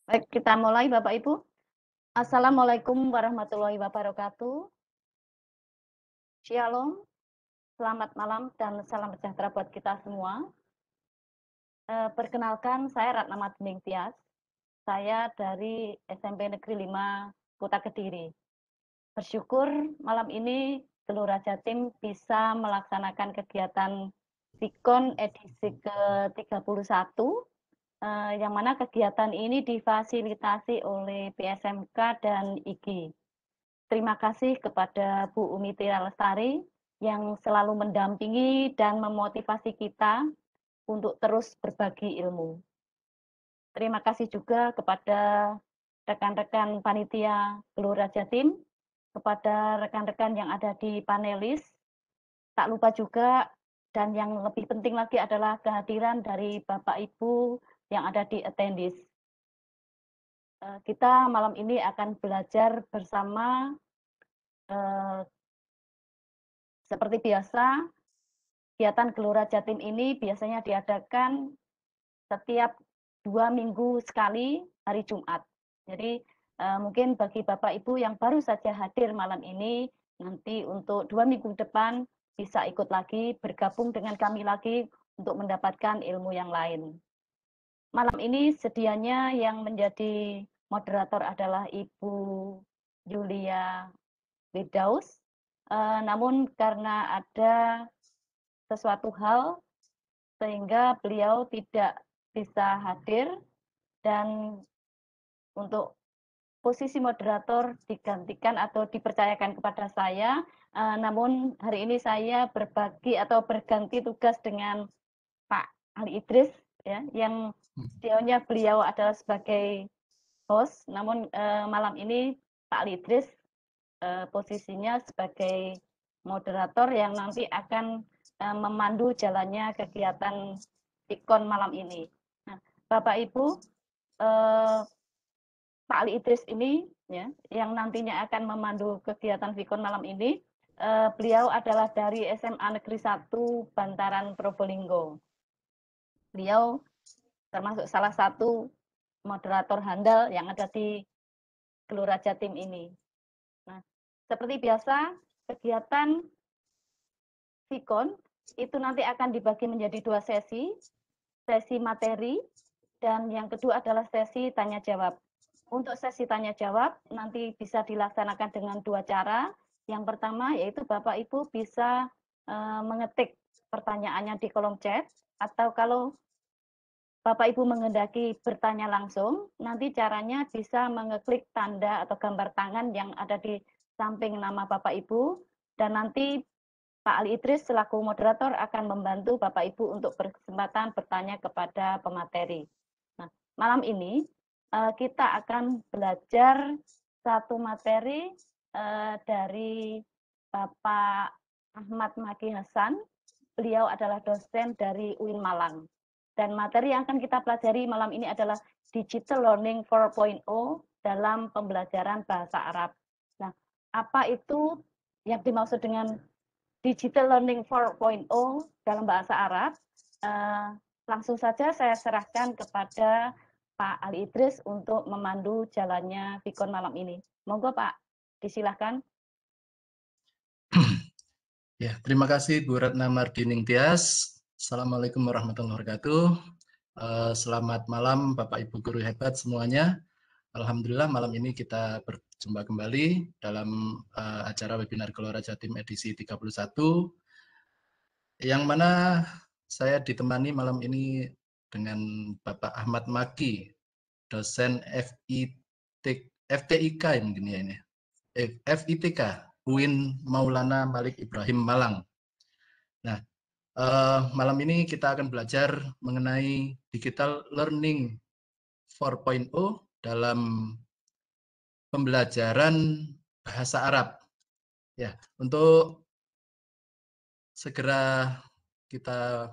Baik, kita mulai Bapak Ibu. Assalamualaikum warahmatullahi wabarakatuh. Shalom, selamat malam dan salam sejahtera buat kita semua. Perkenalkan, saya Ratna Madning Tias. Saya dari SMP Negeri 5 Kota Kediri. Bersyukur malam ini Gelora Jatim bisa melaksanakan kegiatan Sikon edisi ke-31, yang mana kegiatan ini difasilitasi oleh PSMK dan IGI. Terima kasih kepada Bu Umi Tira Lestari yang selalu mendampingi dan memotivasi kita untuk terus berbagi ilmu. Terima kasih juga kepada rekan-rekan panitia Gelora Jatim, kepada rekan-rekan yang ada di panelis. Tak lupa juga dan yang lebih penting lagi adalah kehadiran dari Bapak Ibu yang ada di attendis. Kita malam ini akan belajar bersama seperti biasa. Kegiatan Gelora Jatim ini biasanya diadakan setiap 2 minggu sekali hari Jumat. Jadi mungkin bagi Bapak Ibu yang baru saja hadir malam ini, nanti untuk 2 minggu depan bisa ikut lagi, bergabung dengan kami lagi untuk mendapatkan ilmu yang lain. Malam ini sedianya yang menjadi moderator adalah Ibu Julia Widaus, namun karena ada sesuatu hal sehingga beliau tidak bisa hadir dan untuk posisi moderator digantikan atau dipercayakan kepada saya. Namun hari ini saya berbagi atau berganti tugas dengan Pak Ali Idris, ya, yang sejauhnya beliau adalah sebagai host. Namun malam ini Pak Ali Idris posisinya sebagai moderator yang nanti akan memandu jalannya kegiatan Sikon malam ini. Nah, Bapak Ibu, Pak Ali Idris ini ya, yang nantinya akan memandu kegiatan Sikon malam ini, beliau adalah dari SMA Negeri 1 Bantaran Probolinggo. Beliau termasuk salah satu moderator handal yang ada di Gelora Jatim ini. Nah, seperti biasa, kegiatan Sikon itu nanti akan dibagi menjadi 2 sesi, sesi materi, dan yang kedua adalah sesi tanya jawab. Untuk sesi tanya jawab nanti bisa dilaksanakan dengan 2 cara. Yang pertama yaitu Bapak Ibu bisa mengetik pertanyaannya di kolom chat, atau kalau Bapak Ibu menghendaki bertanya langsung, nanti caranya bisa mengeklik tanda atau gambar tangan yang ada di samping nama Bapak Ibu, dan nanti Pak Ali Idris selaku moderator akan membantu Bapak Ibu untuk berkesempatan bertanya kepada pemateri. Nah, malam ini kita akan belajar satu materi dari Bapak Ahmad Maki Hasan. Beliau adalah dosen dari UIN Malang. Dan materi yang akan kita pelajari malam ini adalah Digital Learning 4.0 dalam pembelajaran bahasa Arab. Nah, apa itu yang dimaksud dengan Digital Learning 4.0 dalam bahasa Arab? Langsung saja saya serahkan kepada Pak Ali Idris untuk memandu jalannya Sikon malam ini. Monggo Pak, disilahkan. Ya, terima kasih Bu Ratna Mardining Tias. Assalamualaikum warahmatullahi wabarakatuh. Selamat malam Bapak Ibu guru hebat semuanya. Alhamdulillah malam ini kita berjumpa kembali dalam acara webinar Gelora Jatim edisi 31, yang mana saya ditemani malam ini dengan Bapak Ahmad Maki, dosen FTIK mungkin ya ini, FITK, UIN Maulana Malik Ibrahim Malang. Nah, malam ini kita akan belajar mengenai Digital Learning 4.0 dalam pembelajaran bahasa Arab. Ya, untuk segera kita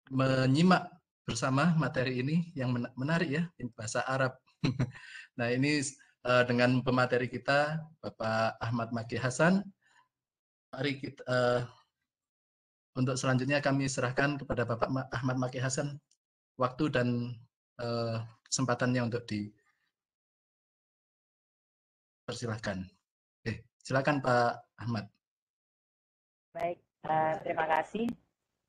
menyimak bersama materi ini yang menarik ya, bahasa Arab. Nah, ini dengan pemateri kita Bapak Ahmad Maki Hasan. Mari kita untuk selanjutnya kami serahkan kepada Bapak Ahmad Maki Hasan waktu dan kesempatannya untuk dipersilahkan. Silakan Pak Ahmad. Baik, terima kasih.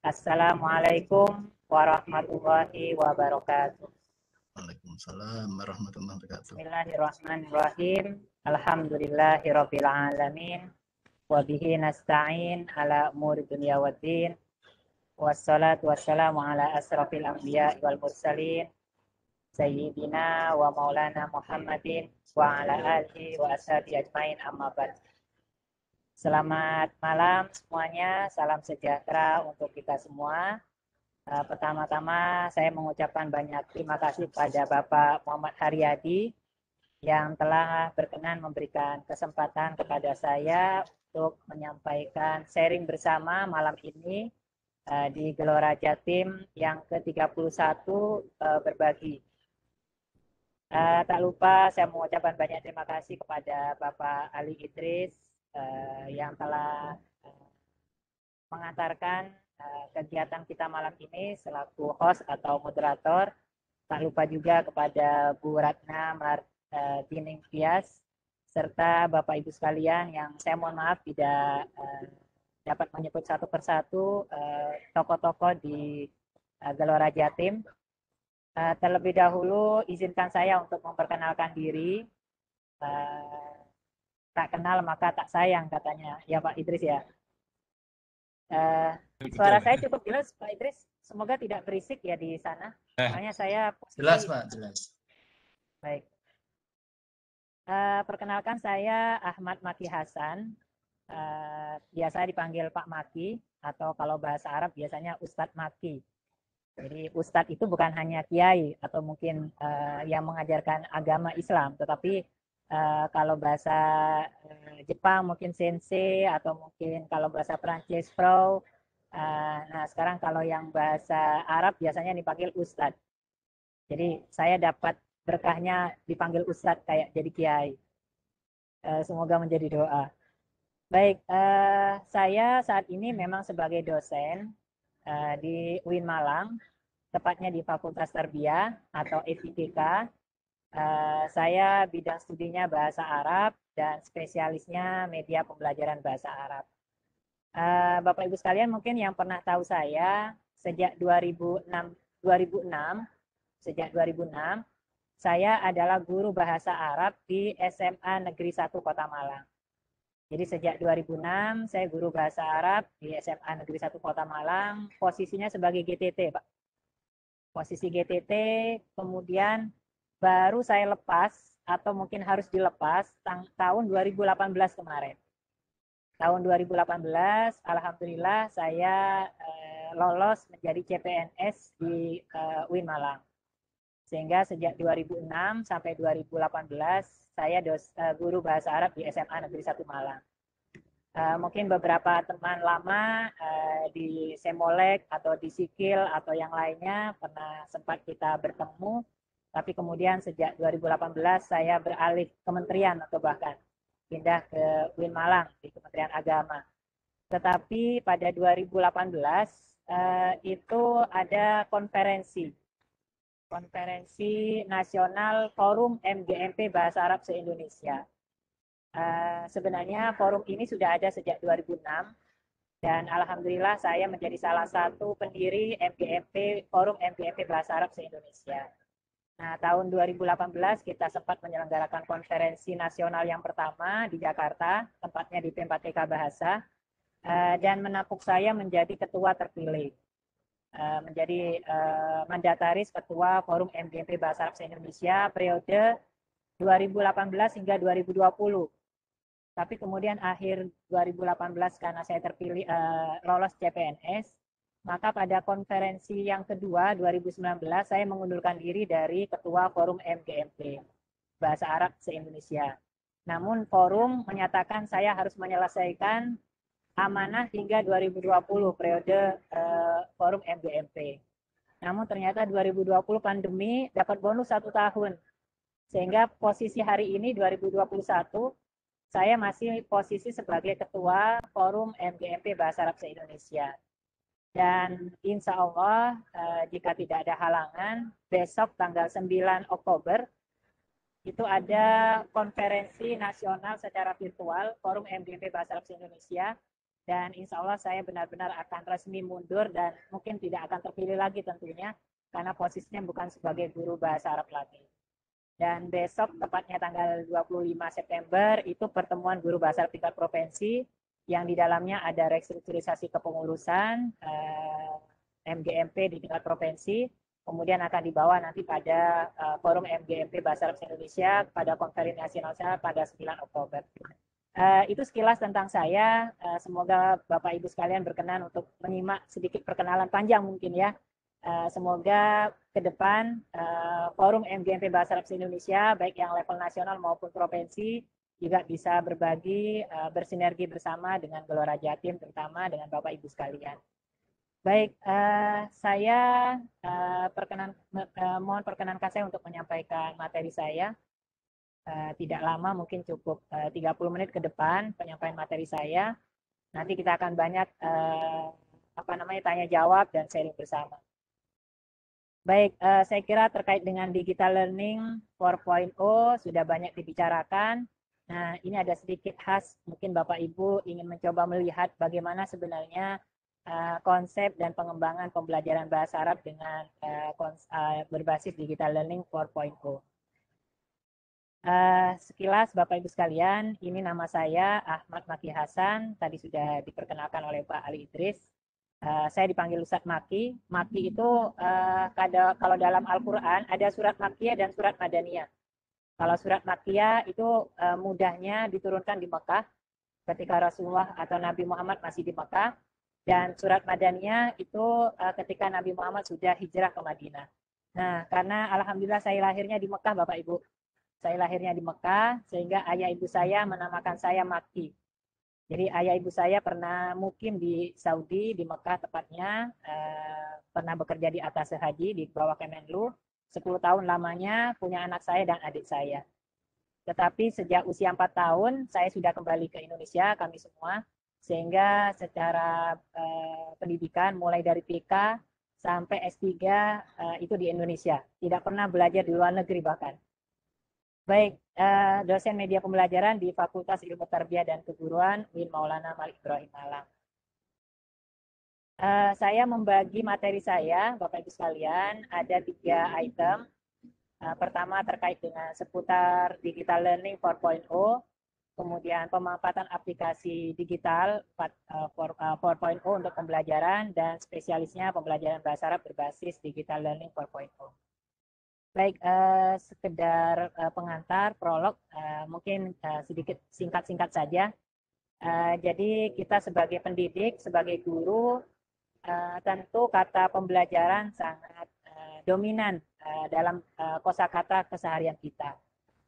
Assalamualaikum warahmatullahi wabarakatuh. Waalaikumsalam warahmatullahi wabarakatuh. Bismillahirrahmanirrahim. Alhamdulillahirabbil alamin. Wa bihi nasta'in ala umuri dunya waddin. Wassalatu wassalamu ala asrafil anbiya wal mursalin. Sayyidina wa maulana Muhammadin wa ala alihi wa ashabihi ajmain, amma ba'd. Selamat malam semuanya, salam sejahtera untuk kita semua. Pertama-tama saya mengucapkan banyak terima kasih kepada Bapak Muhammad Haryadi yang telah berkenan memberikan kesempatan kepada saya untuk menyampaikan sharing bersama malam ini di Gelora Jatim yang ke-31 berbagi. Tak lupa saya mengucapkan banyak terima kasih kepada Bapak Ali Idris yang telah mengantarkan kegiatan kita malam ini selaku host atau moderator. Tak lupa juga kepada Bu Ratna Mardining Tias serta Bapak Ibu sekalian yang saya mohon maaf tidak dapat menyebut satu persatu tokoh-tokoh di Gelora Jatim. Terlebih dahulu izinkan saya untuk memperkenalkan diri. Tak kenal maka tak sayang katanya ya Pak Idris ya. Suara saya cukup jelas Pak Idris, semoga tidak berisik ya di sana. Makanya saya jelas Pak, jelas. Baik. Perkenalkan saya Ahmad Maki Hasan, biasa dipanggil Pak Maki atau kalau bahasa Arab biasanya Ustadz Maki. Jadi Ustadz itu bukan hanya kiai atau mungkin yang mengajarkan agama Islam, tetapi kalau bahasa Jepang mungkin sensei atau mungkin kalau bahasa Prancis pro. Nah sekarang kalau yang bahasa Arab biasanya dipanggil Ustadz. Jadi saya dapat berkahnya dipanggil Ustadz kayak jadi kiai. Semoga menjadi doa. Baik, saya saat ini memang sebagai dosen di UIN Malang, tepatnya di Fakultas Tarbiyah atau FITK. Saya bidang studinya bahasa Arab dan spesialisnya media pembelajaran bahasa Arab. Bapak Ibu sekalian mungkin yang pernah tahu saya sejak 2006 saya adalah guru bahasa Arab di SMA Negeri 1 Kota Malang. Jadi sejak 2006 saya guru bahasa Arab di SMA Negeri 1 Kota Malang, posisinya sebagai GTT, Pak. Posisi GTT, kemudian baru saya lepas atau mungkin harus dilepas tahun 2018 kemarin. Tahun 2018, alhamdulillah saya lolos menjadi CPNS di UIN Malang. Sehingga sejak 2006 sampai 2018 saya guru bahasa Arab di SMA Negeri 1 Malang. Mungkin beberapa teman lama di Semolek atau di Sikil atau yang lainnya pernah sempat kita bertemu, tapi kemudian sejak 2018 saya beralih kementerian atau bahkan pindah ke UIN Malang di Kementerian Agama. Tetapi pada 2018 itu ada konferensi nasional Forum MGMP Bahasa Arab se-Indonesia. Sebenarnya forum ini sudah ada sejak 2006 dan alhamdulillah saya menjadi salah satu pendiri MGMP Forum MGMP Bahasa Arab se-Indonesia. Nah, tahun 2018 kita sempat menyelenggarakan konferensi nasional yang pertama di Jakarta, tempatnya di P4TK Bahasa, dan menampung saya menjadi ketua terpilih. Menjadi mandataris ketua Forum MGMP Bahasa Arab se-Indonesia periode 2018 hingga 2020. Tapi kemudian akhir 2018 karena saya terpilih lolos CPNS, maka pada konferensi yang kedua 2019 saya mengundurkan diri dari ketua Forum MGMP Bahasa Arab se-Indonesia. Namun forum menyatakan saya harus menyelesaikan amanah hingga 2020 periode Forum MGMP. Namun ternyata 2020 pandemi dapat bonus 1 tahun. Sehingga posisi hari ini 2021 saya masih posisi sebagai ketua Forum MGMP Bahasa Arab se-Indonesia. Dan insya Allah jika tidak ada halangan, besok tanggal 9 Oktober itu ada konferensi nasional secara virtual Forum MGMP Bahasa Arab Indonesia, dan insya Allah saya benar-benar akan resmi mundur dan mungkin tidak akan terpilih lagi tentunya karena posisinya bukan sebagai guru bahasa Arab lagi. Dan besok tepatnya tanggal 25 September itu pertemuan guru bahasa Arab tingkat provinsi yang di dalamnya ada restrukturisasi kepengurusan MGMP di tingkat provinsi, kemudian akan dibawa nanti pada forum MGMP Bahasa Arab Indonesia pada konferensi nasional pada 9 Oktober. Itu sekilas tentang saya. Semoga Bapak Ibu sekalian berkenan untuk menyimak sedikit perkenalan panjang mungkin ya. Semoga ke depan forum MGMP Bahasa Arab Indonesia baik yang level nasional maupun provinsi juga bisa berbagi, bersinergi bersama dengan Gelora Jatim, terutama dengan Bapak Ibu sekalian. Baik, saya mohon perkenankan saya untuk menyampaikan materi saya. Tidak lama, mungkin cukup 30 menit ke depan penyampaian materi saya. Nanti kita akan banyak tanya jawab dan sharing bersama. Baik, saya kira terkait dengan digital learning 4.0 sudah banyak dibicarakan. Nah, ini ada sedikit khas, mungkin Bapak Ibu ingin mencoba melihat bagaimana sebenarnya konsep dan pengembangan pembelajaran bahasa Arab dengan berbasis digital learning 4.0. Sekilas Bapak Ibu sekalian, ini nama saya Ahmad Maki Hasan, tadi sudah diperkenalkan oleh Pak Ali Idris. Saya dipanggil Ustadz Maki. Maki itu kalau dalam Al-Quran ada surat Makkiyah dan surat Madaniyah. Kalau surat Makkiyah itu mudahnya diturunkan di Mekah ketika Rasulullah atau Nabi Muhammad masih di Mekah, dan surat Madaniyah itu ketika Nabi Muhammad sudah hijrah ke Madinah. Nah, karena alhamdulillah saya lahirnya di Mekah Bapak Ibu. Saya lahirnya di Mekah sehingga ayah ibu saya menamakan saya Maki. Jadi ayah ibu saya pernah mukim di Saudi, di Mekah tepatnya, pernah bekerja di atas haji di bawah Kemenlu. 10 tahun lamanya punya anak saya dan adik saya. Tetapi sejak usia 4 tahun saya sudah kembali ke Indonesia, kami semua, sehingga secara pendidikan mulai dari TK sampai S3 itu di Indonesia. Tidak pernah belajar di luar negeri bahkan. Baik, dosen media pembelajaran di Fakultas Ilmu Tarbiyah dan Keguruan UIN Maulana Malik Ibrahim Malang. Saya membagi materi saya, Bapak Ibu sekalian, ada 3 item. Pertama terkait dengan seputar digital learning 4.0, kemudian pemanfaatan aplikasi digital 4.0 untuk pembelajaran, dan spesialisnya pembelajaran bahasa Arab berbasis digital learning 4.0. Baik, sekedar pengantar, prolog, mungkin sedikit singkat-singkat saja. Jadi kita sebagai pendidik, sebagai guru, tentu kata pembelajaran sangat dominan dalam kosakata keseharian kita.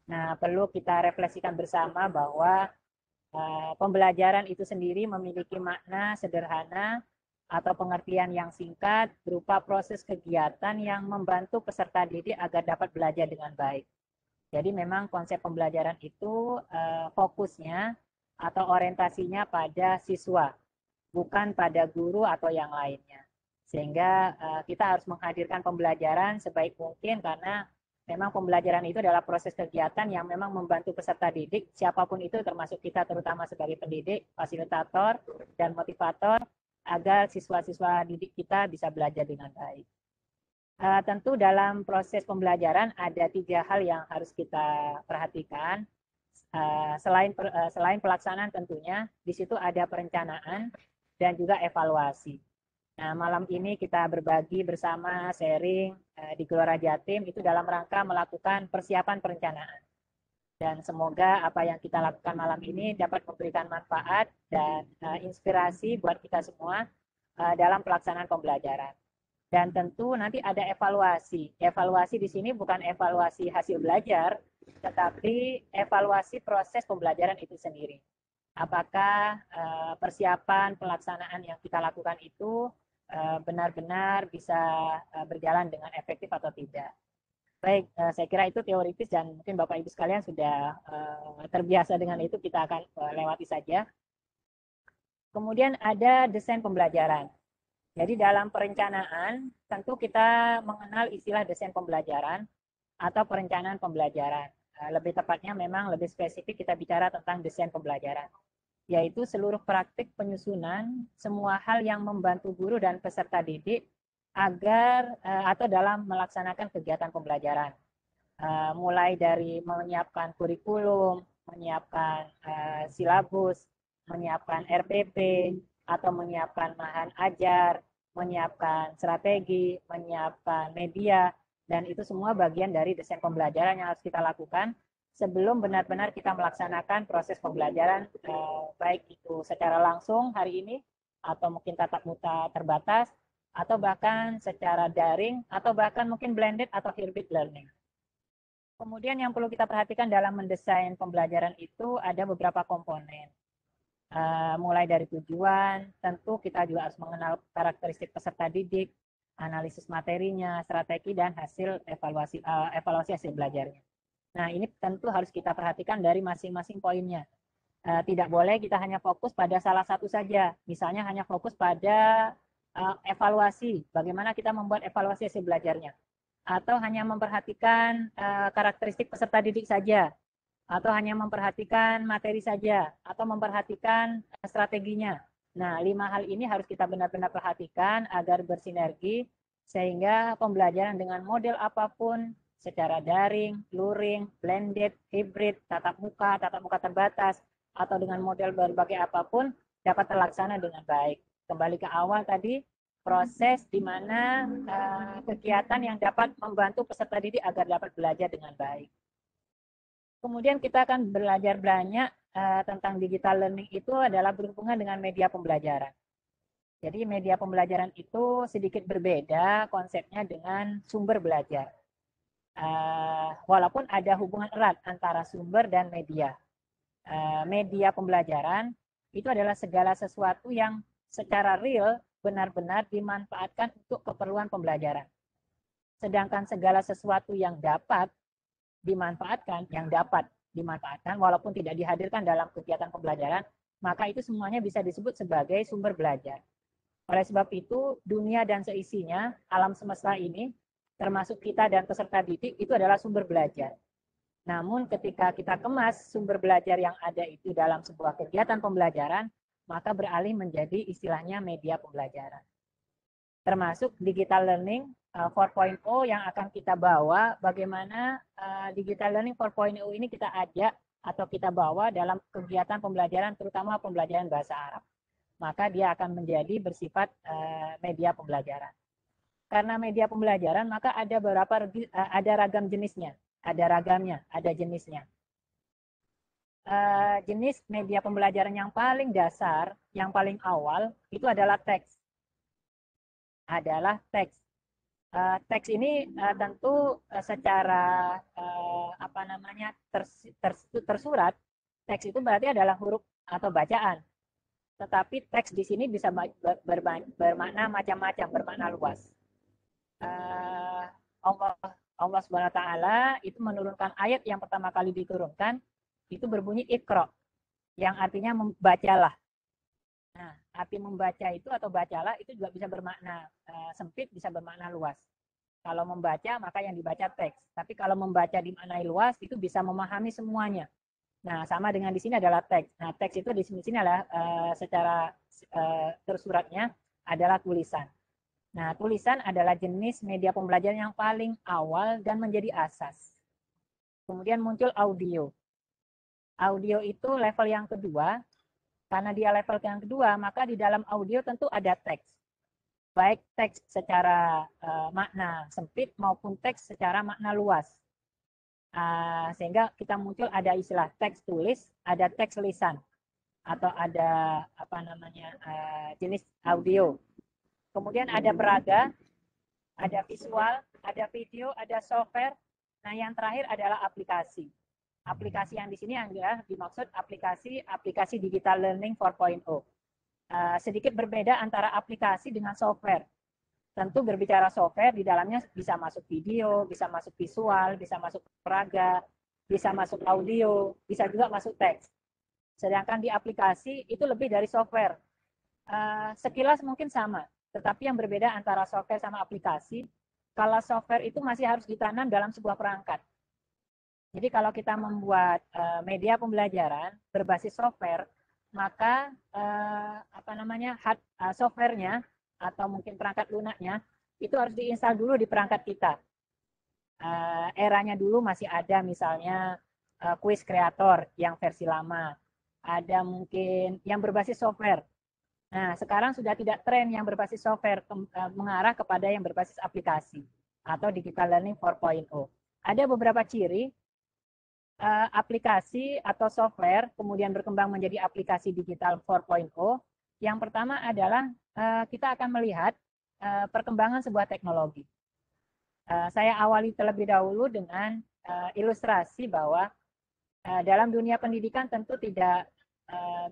Nah, perlu kita refleksikan bersama bahwa pembelajaran itu sendiri memiliki makna sederhana atau pengertian yang singkat berupa proses kegiatan yang membantu peserta didik agar dapat belajar dengan baik. Jadi memang konsep pembelajaran itu fokusnya atau orientasinya pada siswa, bukan pada guru atau yang lainnya. Sehingga kita harus menghadirkan pembelajaran sebaik mungkin, karena memang pembelajaran itu adalah proses kegiatan yang memang membantu peserta didik, siapapun itu, termasuk kita terutama sebagai pendidik, fasilitator, dan motivator, agar siswa-siswa didik kita bisa belajar dengan baik. Tentu dalam proses pembelajaran ada 3 hal yang harus kita perhatikan. Selain pelaksanaan tentunya, di situ ada perencanaan dan juga evaluasi. Nah, malam ini kita berbagi bersama, sharing di Gelora Jatim itu dalam rangka melakukan persiapan perencanaan. Dan semoga apa yang kita lakukan malam ini dapat memberikan manfaat dan inspirasi buat kita semua dalam pelaksanaan pembelajaran. Dan tentu nanti ada evaluasi. Evaluasi di sini bukan evaluasi hasil belajar, tetapi evaluasi proses pembelajaran itu sendiri. Apakah persiapan pelaksanaan yang kita lakukan itu benar-benar bisa berjalan dengan efektif atau tidak. Baik, saya kira itu teoritis dan mungkin Bapak Ibu sekalian sudah terbiasa dengan itu, kita akan lewati saja. Kemudian ada desain pembelajaran. Jadi dalam perencanaan tentu kita mengenal istilah desain pembelajaran atau perencanaan pembelajaran. Lebih tepatnya memang lebih spesifik kita bicara tentang desain pembelajaran, yaitu seluruh praktik penyusunan semua hal yang membantu guru dan peserta didik agar atau dalam melaksanakan kegiatan pembelajaran. Mulai dari menyiapkan kurikulum, menyiapkan silabus, menyiapkan RPP, atau menyiapkan bahan ajar, menyiapkan strategi, menyiapkan media, dan itu semua bagian dari desain pembelajaran yang harus kita lakukan sebelum benar-benar kita melaksanakan proses pembelajaran, baik itu secara langsung hari ini, atau mungkin tatap muka terbatas, atau bahkan secara daring, atau bahkan mungkin blended atau hybrid learning. Kemudian yang perlu kita perhatikan dalam mendesain pembelajaran itu ada beberapa komponen. Mulai dari tujuan, tentu kita juga harus mengenal karakteristik peserta didik, analisis materinya, strategi, dan hasil evaluasi hasil belajarnya. Nah, ini tentu harus kita perhatikan dari masing-masing poinnya. Tidak boleh kita hanya fokus pada salah satu saja. Misalnya hanya fokus pada evaluasi, bagaimana kita membuat evaluasi hasil belajarnya. Atau hanya memperhatikan karakteristik peserta didik saja, atau hanya memperhatikan materi saja, atau memperhatikan strateginya. Nah, 5 hal ini harus kita benar-benar perhatikan agar bersinergi, sehingga pembelajaran dengan model apapun, secara daring, luring, blended, hybrid, tatap muka terbatas, atau dengan model berbagai apapun, dapat terlaksana dengan baik. Kembali ke awal tadi, proses di mana kegiatan yang dapat membantu peserta didik agar dapat belajar dengan baik. Kemudian kita akan belajar banyak tentang digital learning itu adalah berhubungan dengan media pembelajaran. Jadi media pembelajaran itu sedikit berbeda konsepnya dengan sumber belajar. Walaupun ada hubungan erat antara sumber dan media. Media pembelajaran itu adalah segala sesuatu yang secara real benar-benar dimanfaatkan untuk keperluan pembelajaran. Sedangkan segala sesuatu yang dapat dimanfaatkan, walaupun tidak dihadirkan dalam kegiatan pembelajaran, maka itu semuanya bisa disebut sebagai sumber belajar. Oleh sebab itu, dunia dan seisinya, alam semesta ini, termasuk kita dan peserta didik, itu adalah sumber belajar. Namun ketika kita kemas sumber belajar yang ada itu dalam sebuah kegiatan pembelajaran, maka beralih menjadi istilahnya media pembelajaran. Termasuk digital learning 4.0 yang akan kita bawa, bagaimana digital learning 4.0 ini kita ajak atau kita bawa dalam kegiatan pembelajaran, terutama pembelajaran bahasa Arab. Maka dia akan menjadi bersifat media pembelajaran. Karena media pembelajaran, maka ada ada ragam jenisnya, ada ragamnya, ada jenisnya. Jenis media pembelajaran yang paling dasar, yang paling awal, itu adalah teks. Teks ini tentu secara tersurat. Teks itu berarti adalah huruf atau bacaan. Tetapi teks di sini bisa bermakna macam-macam, bermakna luas. Allah Subhanahu wa taala itu menurunkan ayat yang pertama kali diturunkan itu berbunyi Iqra, yang artinya membacalah. Nah, arti membaca itu atau bacalah itu juga bisa bermakna sempit, bisa bermakna luas. Kalau membaca, maka yang dibaca teks. Tapi kalau membaca dimaknai luas, itu bisa memahami semuanya. Nah, sama dengan di sini adalah teks. Nah, teks itu di sini adalah secara tersuratnya adalah tulisan. Nah, tulisan adalah jenis media pembelajaran yang paling awal dan menjadi asas. Kemudian muncul audio. Audio itu level yang kedua. Karena dia level yang kedua, maka di dalam audio tentu ada teks. Baik teks secara makna sempit maupun teks secara makna luas. Sehingga kita muncul ada istilah teks tulis, ada teks lisan, atau ada jenis audio. Kemudian ada peraga, ada visual, ada video, ada software. Nah, yang terakhir adalah aplikasi. Aplikasi yang di sini adalah dimaksud aplikasi digital learning 4.0. Sedikit berbeda antara aplikasi dengan software. Tentu berbicara software, di dalamnya bisa masuk video, bisa masuk visual, bisa masuk peraga, bisa masuk audio, bisa juga masuk teks. Sedangkan di aplikasi itu lebih dari software. Sekilas mungkin sama, Tetapi yang berbeda antara software sama aplikasi, kalau software itu masih harus ditanam dalam sebuah perangkat. Jadi kalau kita membuat media pembelajaran berbasis software, maka softwarenya atau mungkin perangkat lunaknya itu harus diinstal dulu di perangkat kita. Eranya dulu masih ada misalnya Quiz Creator yang versi lama, ada mungkin yang berbasis software. Nah, sekarang sudah tidak tren yang berbasis software, mengarah kepada yang berbasis aplikasi atau digital learning 4.0. Ada beberapa ciri aplikasi atau software kemudian berkembang menjadi aplikasi digital 4.0. Yang pertama adalah kita akan melihat perkembangan sebuah teknologi. Saya awali terlebih dahulu dengan ilustrasi bahwa dalam dunia pendidikan tentu tidak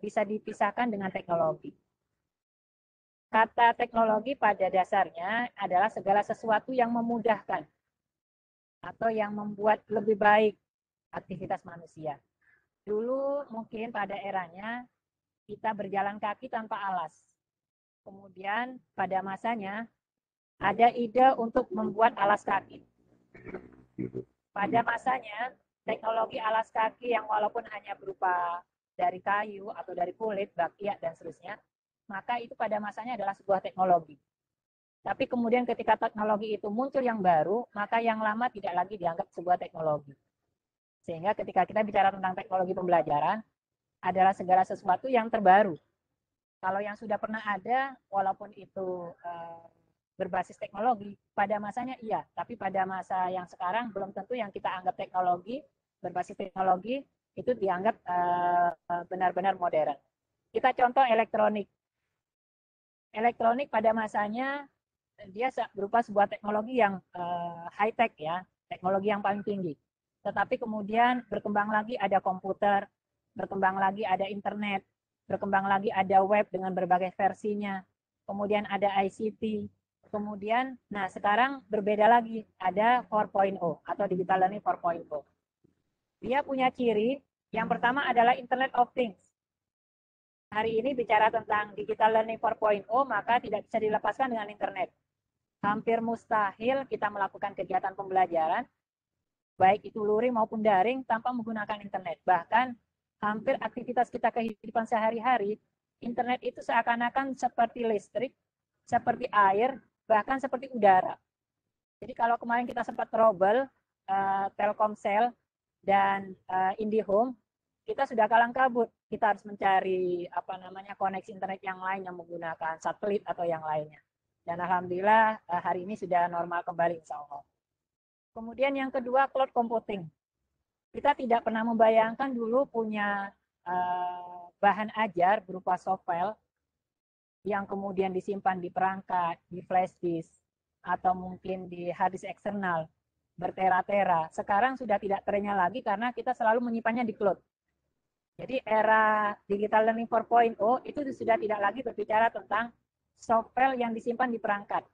bisa dipisahkan dengan teknologi. Kata teknologi pada dasarnya adalah segala sesuatu yang memudahkan atau yang membuat lebih baik aktivitas manusia. Dulu mungkin pada eranya kita berjalan kaki tanpa alas. Kemudian pada masanya ada ide untuk membuat alas kaki. Pada masanya teknologi alas kaki yang walaupun hanya berupa dari kayu atau dari kulit, bakiak dan seterusnya, maka itu pada masanya adalah sebuah teknologi. Tapi kemudian ketika teknologi itu muncul yang baru, maka yang lama tidak lagi dianggap sebuah teknologi. Sehingga ketika kita bicara tentang teknologi pembelajaran, adalah segala sesuatu yang terbaru. Kalau yang sudah pernah ada, walaupun itu berbasis teknologi, pada masanya iya. Tapi pada masa yang sekarang, belum tentu yang kita anggap teknologi, berbasis teknologi, itu dianggap benar-benar modern. Kita contoh elektronik. Elektronik pada masanya, dia berupa sebuah teknologi yang high-tech ya, teknologi yang paling tinggi. Tetapi kemudian berkembang lagi ada komputer, berkembang lagi ada internet, berkembang lagi ada web dengan berbagai versinya, kemudian ada ICT, kemudian, nah sekarang berbeda lagi, ada 4.0 atau Digital Learning 4.0. Dia punya ciri, yang pertama adalah Internet of Things. Hari ini bicara tentang Digital Learning 4.0, maka tidak bisa dilepaskan dengan internet. Hampir mustahil kita melakukan kegiatan pembelajaran, baik itu luring maupun daring, tanpa menggunakan internet. Bahkan hampir aktivitas kita kehidupan sehari-hari, internet itu seakan-akan seperti listrik, seperti air, bahkan seperti udara. Jadi kalau kemarin kita sempat trouble, Telkomsel dan IndiHome, kita sudah kalang kabut. Kita harus mencari koneksi internet yang lain yang menggunakan satelit atau yang lainnya. Dan alhamdulillah hari ini sudah normal kembali insya Allah. Kemudian yang kedua, cloud computing. Kita tidak pernah membayangkan dulu punya bahan ajar berupa software yang kemudian disimpan di perangkat, di flash disk, atau mungkin di hard disk eksternal, bertera-tera. Sekarang sudah tidak trennya lagi karena kita selalu menyimpannya di cloud. Jadi era Digital Learning 4.0 itu sudah tidak lagi berbicara tentang software yang disimpan di perangkat.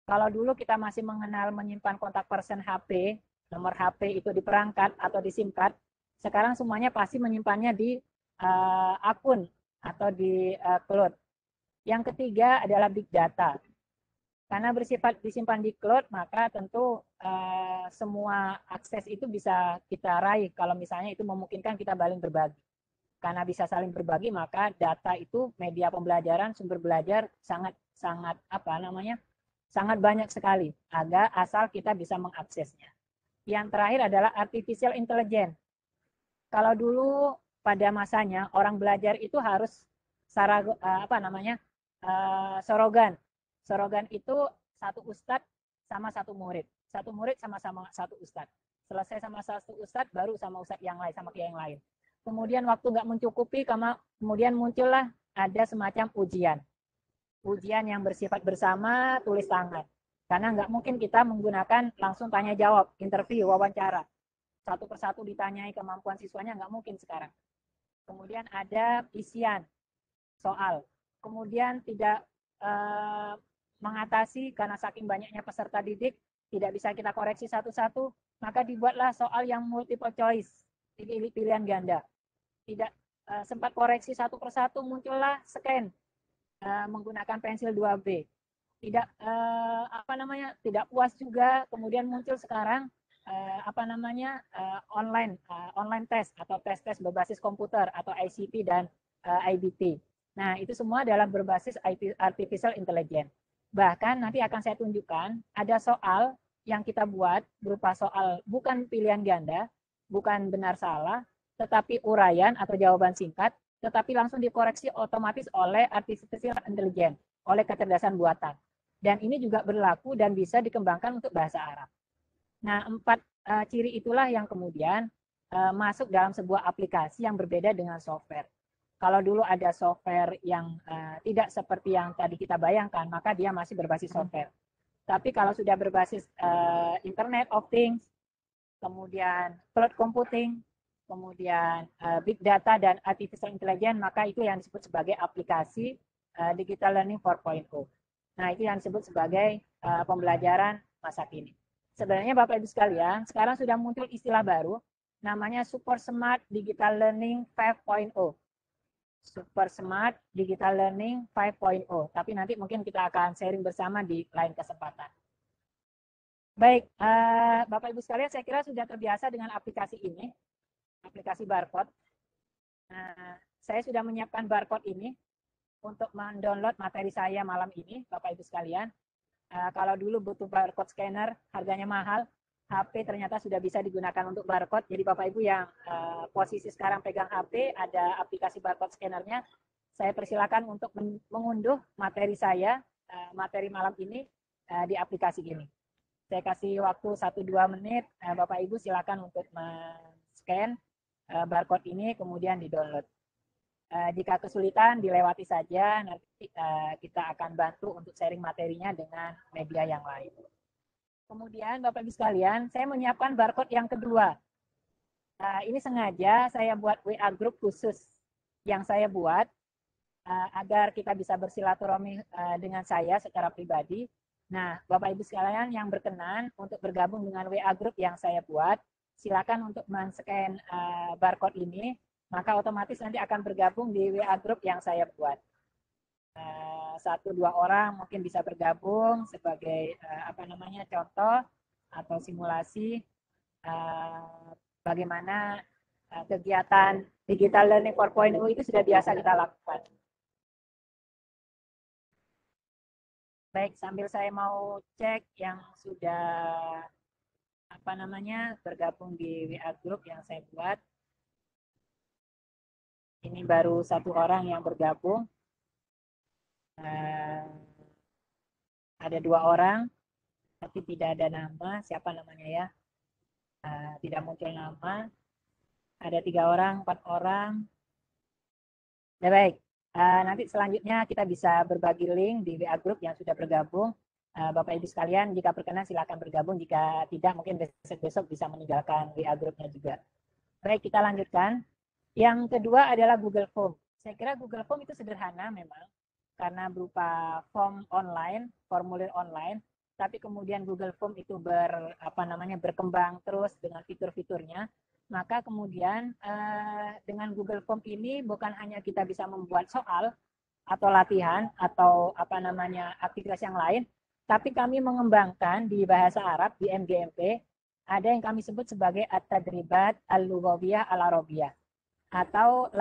Kalau dulu kita masih mengenal menyimpan kontak person HP, nomor HP itu di perangkat atau di SIM card, sekarang semuanya pasti menyimpannya di akun atau di cloud. Yang ketiga adalah big data. Karena bersifat disimpan di cloud, maka tentu semua akses itu bisa kita raih kalau misalnya itu memungkinkan kita saling berbagi. Karena bisa saling berbagi, maka data itu media pembelajaran, sumber belajar sangat banyak sekali, asal kita bisa mengaksesnya. Yang terakhir adalah artificial intelligence. Kalau dulu pada masanya orang belajar itu harus sorogan. Sorogan itu satu ustadz sama satu murid. Satu murid sama-sama satu ustadz. Selesai sama satu ustadz, baru sama ustadz yang lain, sama kiai yang lain. Kemudian waktu nggak mencukupi, kemudian muncullah ada semacam ujian. Ujian yang bersifat bersama, tulis tangan. Karena nggak mungkin kita menggunakan langsung tanya jawab, interview, wawancara. Satu persatu ditanyai kemampuan siswanya, nggak mungkin sekarang. Kemudian ada isian soal. Kemudian tidak mengatasi karena saking banyaknya peserta didik, tidak bisa kita koreksi satu-satu, maka dibuatlah soal yang multiple choice, pilihan ganda. Tidak sempat koreksi satu persatu, muncullah scan. menggunakan pensil 2B. Tidak tidak puas juga, kemudian muncul sekarang online test atau tes berbasis komputer atau ICT dan IBT. Nah, itu semua adalah berbasis artificial intelligence. Bahkan nanti akan saya tunjukkan ada soal yang kita buat berupa soal bukan pilihan ganda, bukan benar salah, tetapi uraian atau jawaban singkat, tetapi langsung dikoreksi otomatis oleh artificial intelligence, oleh kecerdasan buatan. Dan ini juga berlaku dan bisa dikembangkan untuk bahasa Arab. Nah, 4 ciri itulah yang kemudian masuk dalam sebuah aplikasi yang berbeda dengan software. Kalau dulu ada software yang tidak seperti yang tadi kita bayangkan, maka dia masih berbasis software. Tapi kalau sudah berbasis Internet of Things, kemudian cloud computing, kemudian big data dan artificial intelligence, maka itu yang disebut sebagai aplikasi digital learning 4.0. Nah, itu yang disebut sebagai pembelajaran masa kini. Sebenarnya Bapak Ibu sekalian, sekarang sudah muncul istilah baru, namanya Super Smart Digital Learning 5.0. Super Smart Digital Learning 5.0. Tapi nanti mungkin kita akan sharing bersama di lain kesempatan. Baik, Bapak Ibu sekalian, saya kira sudah terbiasa dengan aplikasi ini, aplikasi barcode. Nah, saya sudah menyiapkan barcode ini untuk mendownload materi saya malam ini, Bapak Ibu sekalian. Kalau dulu butuh barcode scanner, harganya mahal, HP ternyata sudah bisa digunakan untuk barcode. Jadi Bapak Ibu yang posisi sekarang pegang HP, ada aplikasi barcode scannernya, saya persilakan untuk mengunduh materi saya, materi malam ini di aplikasi ini. Saya kasih waktu 1-2 menit, Bapak Ibu silakan untuk men-scan barcode ini, kemudian di-download. Jika kesulitan dilewati saja, nanti kita akan bantu untuk sharing materinya dengan media yang lain. Kemudian Bapak Ibu sekalian, saya menyiapkan barcode yang kedua. Ini sengaja saya buat WA group khusus yang saya buat agar kita bisa bersilaturahmi dengan saya secara pribadi. Nah, Bapak Ibu sekalian yang berkenan untuk bergabung dengan WA group yang saya buat, silakan untuk men-scan barcode ini, maka otomatis nanti akan bergabung di WA group yang saya buat. 1-2 orang mungkin bisa bergabung sebagai contoh atau simulasi bagaimana kegiatan digital learning 4.0 itu sudah biasa kita lakukan. Baik, sambil saya mau cek yang sudah bergabung di WA group yang saya buat. Ini baru 1 orang yang bergabung. Ada 2 orang, tapi tidak ada nama. Siapa namanya ya? Tidak muncul nama. Ada 3 orang, 4 orang. Ya, baik. Nanti selanjutnya kita bisa berbagi link di WA group yang sudah bergabung. Bapak Ibu sekalian, jika berkenan silakan bergabung. Jika tidak, mungkin besok-besok bisa meninggalkan WA grupnya juga. Baik, kita lanjutkan. Yang kedua adalah Google Form. Saya kira Google Form itu sederhana memang, karena berupa form online, formulir online, tapi kemudian Google Form itu berkembang terus dengan fitur-fiturnya. Maka kemudian dengan Google Form ini bukan hanya kita bisa membuat soal atau latihan atau aktivitas yang lain, tapi kami mengembangkan di bahasa Arab di MGMP ada yang kami sebut sebagai at-tadribat al-lughawiyah al-arabiyah atau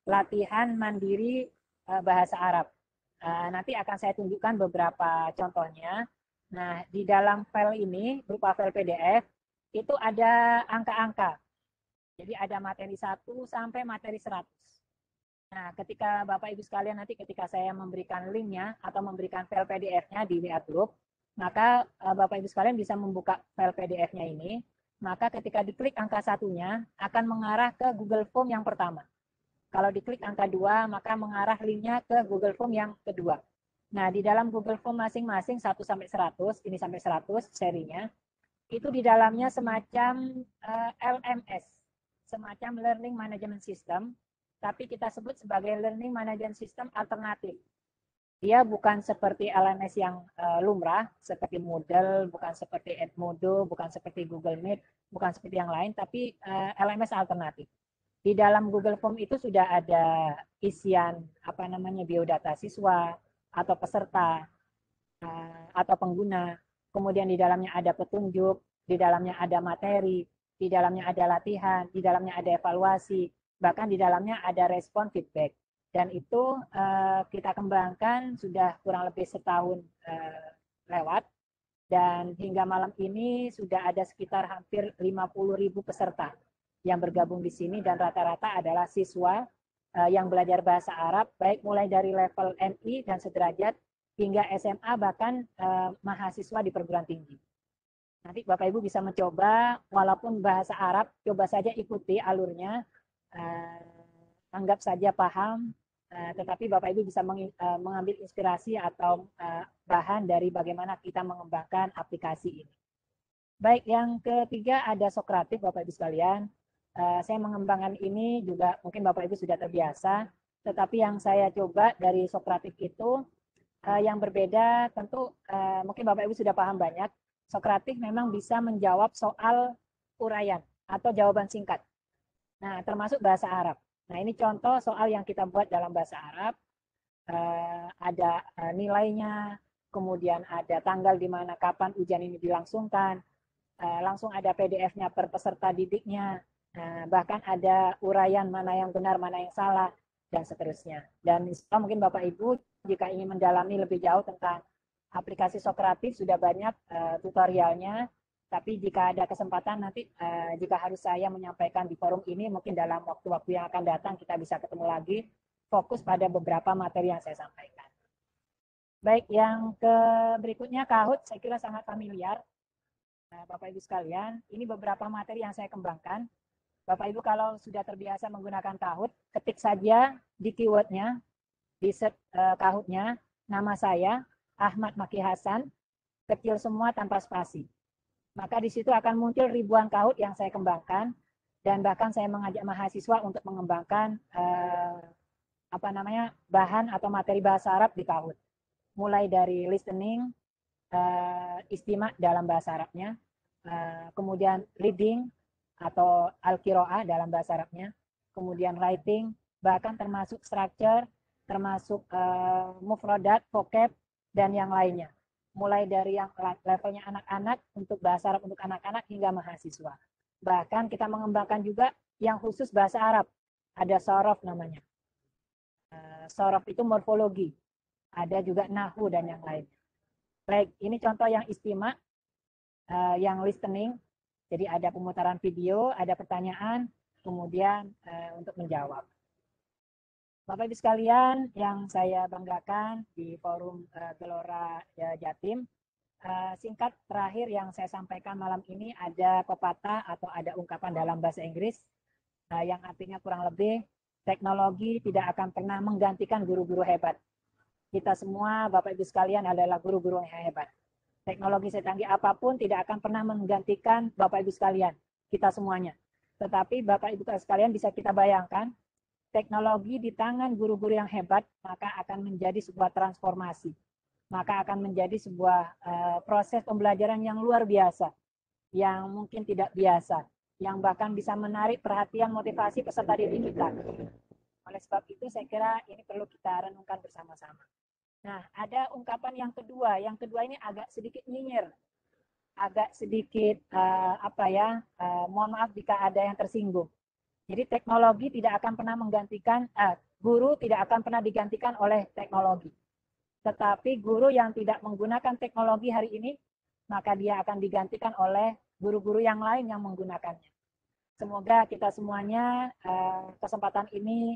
latihan mandiri bahasa Arab. Nanti akan saya tunjukkan beberapa contohnya. Nah, di dalam file ini berupa file PDF itu ada angka-angka. Jadi ada materi 1 sampai materi 100. Nah, ketika Bapak Ibu sekalian nanti ketika saya memberikan linknya atau memberikan file PDF-nya di WA Group, maka Bapak Ibu sekalian bisa membuka file PDF-nya ini. Maka ketika diklik angka 1-nya akan mengarah ke Google Form yang pertama. Kalau diklik angka 2, maka mengarah linknya ke Google Form yang kedua. Nah, di dalam Google Form masing-masing 1 sampai 100, ini sampai 100 serinya, itu di dalamnya semacam LMS, semacam Learning Management System, tapi kita sebut sebagai Learning Management System alternatif. Dia bukan seperti LMS yang lumrah, seperti Moodle, bukan seperti Edmodo, bukan seperti Google Meet, bukan seperti yang lain, tapi LMS alternatif. Di dalam Google Form itu sudah ada isian biodata siswa, atau peserta atau pengguna. Kemudian di dalamnya ada petunjuk, di dalamnya ada materi, di dalamnya ada latihan, di dalamnya ada evaluasi, bahkan di dalamnya ada respon feedback. Dan itu kita kembangkan sudah kurang lebih setahun lewat, dan hingga malam ini sudah ada sekitar hampir 50.000 peserta yang bergabung di sini, dan rata-rata adalah siswa yang belajar bahasa Arab, baik mulai dari level MI dan sederajat hingga SMA, bahkan mahasiswa di perguruan tinggi. Nanti Bapak Ibu bisa mencoba, walaupun bahasa Arab, coba saja ikuti alurnya, anggap saja paham, tetapi Bapak Ibu bisa mengambil inspirasi atau bahan dari bagaimana kita mengembangkan aplikasi ini. Baik, yang ketiga ada Sokratif, Bapak Ibu sekalian. Saya mengembangkan ini juga mungkin Bapak Ibu sudah terbiasa, tetapi yang saya coba dari Sokratif itu yang berbeda tentu mungkin Bapak Ibu sudah paham banyak. Sokratif memang bisa menjawab soal uraian atau jawaban singkat. Nah, termasuk bahasa Arab. Nah, ini contoh soal yang kita buat dalam bahasa Arab. Ada nilainya, kemudian ada tanggal di mana kapan ujian ini dilangsungkan, langsung ada PDF-nya per peserta didiknya, bahkan ada uraian mana yang benar, mana yang salah, dan seterusnya. Dan mungkin Bapak Ibu jika ingin mendalami lebih jauh tentang aplikasi Sokratif sudah banyak tutorialnya, tapi jika ada kesempatan nanti jika harus saya menyampaikan di forum ini, mungkin dalam waktu-waktu yang akan datang kita bisa ketemu lagi, fokus pada beberapa materi yang saya sampaikan. Baik, yang berikutnya Kahoot, saya kira sangat familiar. Bapak Ibu sekalian, ini beberapa materi yang saya kembangkan. Bapak Ibu kalau sudah terbiasa menggunakan Kahoot, ketik saja di keywordnya, di Kahoot-nya, nama saya, Ahmad Maki Hasan, kecil semua tanpa spasi. Maka di situ akan muncul ribuan Kahoot yang saya kembangkan, dan bahkan saya mengajak mahasiswa untuk mengembangkan bahan atau materi bahasa Arab di Kahoot. Mulai dari listening, istimak dalam bahasa Arabnya, kemudian reading atau al-qiraah dalam bahasa Arabnya, kemudian writing, bahkan termasuk structure, termasuk mufradat, vocab, dan yang lainnya. Mulai dari yang levelnya anak-anak untuk bahasa Arab untuk anak-anak hingga mahasiswa. Bahkan kita mengembangkan juga yang khusus bahasa Arab. Ada sorof namanya. Sorof itu morfologi. Ada juga nahu dan yang lainnya. Baik, ini contoh yang istimak, yang listening. Jadi ada pemutaran video, ada pertanyaan, kemudian untuk menjawab. Bapak Ibu sekalian, yang saya banggakan di forum Gelora Jatim, singkat terakhir yang saya sampaikan malam ini ada pepatah atau ada ungkapan dalam bahasa Inggris yang artinya kurang lebih teknologi tidak akan pernah menggantikan guru-guru hebat. Kita semua Bapak Ibu sekalian adalah guru-guru yang hebat. Teknologi secanggih apapun tidak akan pernah menggantikan Bapak Ibu sekalian, kita semuanya. Tetapi Bapak Ibu sekalian bisa kita bayangkan, teknologi di tangan guru-guru yang hebat, maka akan menjadi sebuah transformasi. Maka akan menjadi sebuah proses pembelajaran yang luar biasa, yang mungkin tidak biasa, yang bahkan bisa menarik perhatian motivasi peserta didik kita. Oleh sebab itu saya kira ini perlu kita renungkan bersama-sama. Nah, ada ungkapan yang kedua. Yang kedua ini agak sedikit nyinyir, agak sedikit mohon maaf jika ada yang tersinggung. Jadi teknologi tidak akan pernah menggantikan, guru tidak akan pernah digantikan oleh teknologi. Tetapi guru yang tidak menggunakan teknologi hari ini, maka dia akan digantikan oleh guru-guru yang lain yang menggunakannya. Semoga kita semuanya kesempatan ini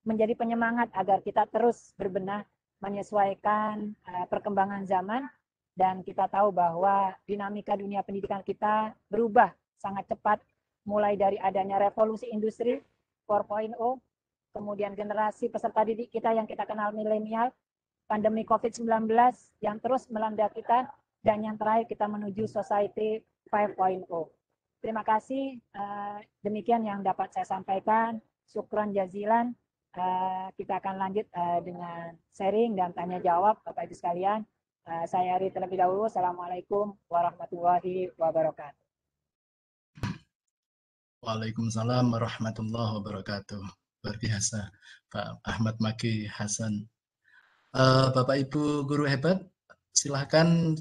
menjadi penyemangat agar kita terus berbenah menyesuaikan perkembangan zaman, dan kita tahu bahwa dinamika dunia pendidikan kita berubah sangat cepat, mulai dari adanya revolusi industri 4.0, kemudian generasi peserta didik kita yang kita kenal milenial, pandemi COVID-19 yang terus melanda kita, dan yang terakhir kita menuju society 5.0. Terima kasih, demikian yang dapat saya sampaikan. Syukran jazilan. Kita akan lanjut dengan sharing dan tanya jawab Bapak Ibu sekalian. Saya akhiri terlebih dahulu. Assalamualaikum warahmatullahi wabarakatuh. Waalaikumsalam warahmatullahi wabarakatuh. Luar biasa Pak Ahmad Maki Hasan. Bapak Ibu guru hebat, silahkan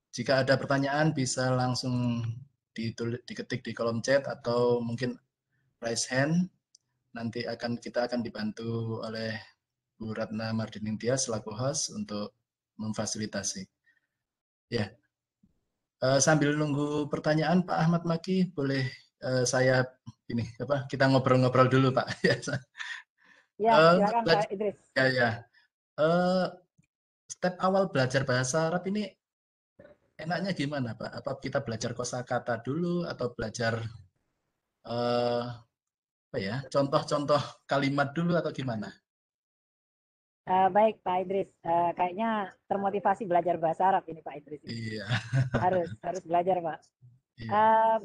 jika ada pertanyaan bisa langsung diketik di kolom chat atau mungkin raise hand. Nanti kita akan dibantu oleh Bu Ratna Mardiningtyas selaku host untuk memfasilitasi. Ya, sambil nunggu pertanyaan Pak Ahmad Maki, boleh saya kita ngobrol-ngobrol dulu Pak. Ya, silakan Pak Idris. Ya. Step awal belajar bahasa Arab ini enaknya gimana Pak? Apa kita belajar kosakata dulu atau belajar contoh-contoh kalimat dulu atau gimana? Baik Pak Idris, kayaknya termotivasi belajar bahasa Arab ini Pak Idris. Iya. Harus belajar Pak. Iya.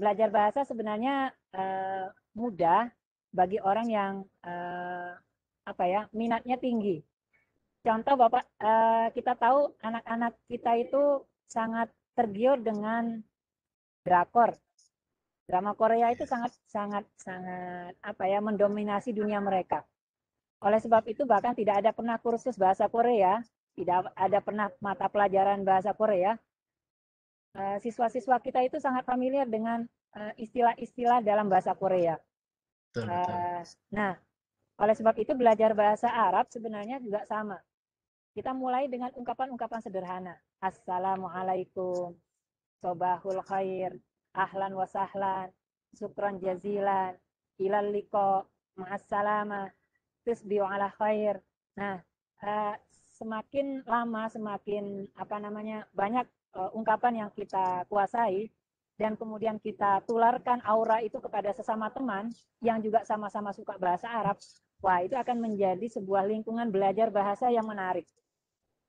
Belajar bahasa sebenarnya mudah bagi orang yang minatnya tinggi. Contoh Bapak, kita tahu anak-anak kita itu sangat tergiur dengan drakor. Drama Korea itu sangat mendominasi dunia mereka. Oleh sebab itu bahkan tidak ada pernah kursus bahasa Korea, tidak ada pernah mata pelajaran bahasa Korea. Siswa-siswa kita itu sangat familiar dengan istilah-istilah dalam bahasa Korea. Nah, oleh sebab itu belajar bahasa Arab sebenarnya juga sama. Kita mulai dengan ungkapan-ungkapan sederhana. Assalamualaikum, sobahul khair, ahlan wa sahlan, syukran jazilan, ilal liqa, ma'assalamah, tusbihu ala khair. Nah, semakin lama semakin banyak ungkapan yang kita kuasai dan kemudian kita tularkan aura itu kepada sesama teman yang juga sama-sama suka bahasa Arab, wah itu akan menjadi sebuah lingkungan belajar bahasa yang menarik.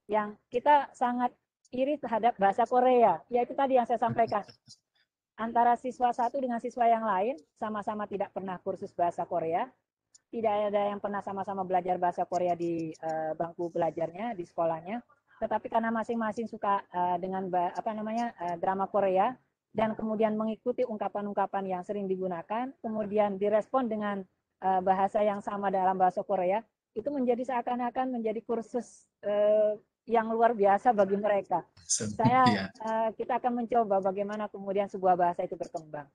Yang kita sangat iri terhadap bahasa Korea, yaitu tadi yang saya sampaikan. Antara siswa satu dengan siswa yang lain sama-sama tidak pernah kursus bahasa Korea, tidak ada yang pernah sama-sama belajar bahasa Korea di bangku belajarnya, di sekolahnya, tetapi karena masing-masing suka dengan drama Korea dan kemudian mengikuti ungkapan-ungkapan yang sering digunakan, kemudian direspon dengan bahasa yang sama dalam bahasa Korea, itu menjadi seakan-akan menjadi kursus yang luar biasa bagi mereka. Kita akan mencoba bagaimana kemudian sebuah bahasa itu berkembang.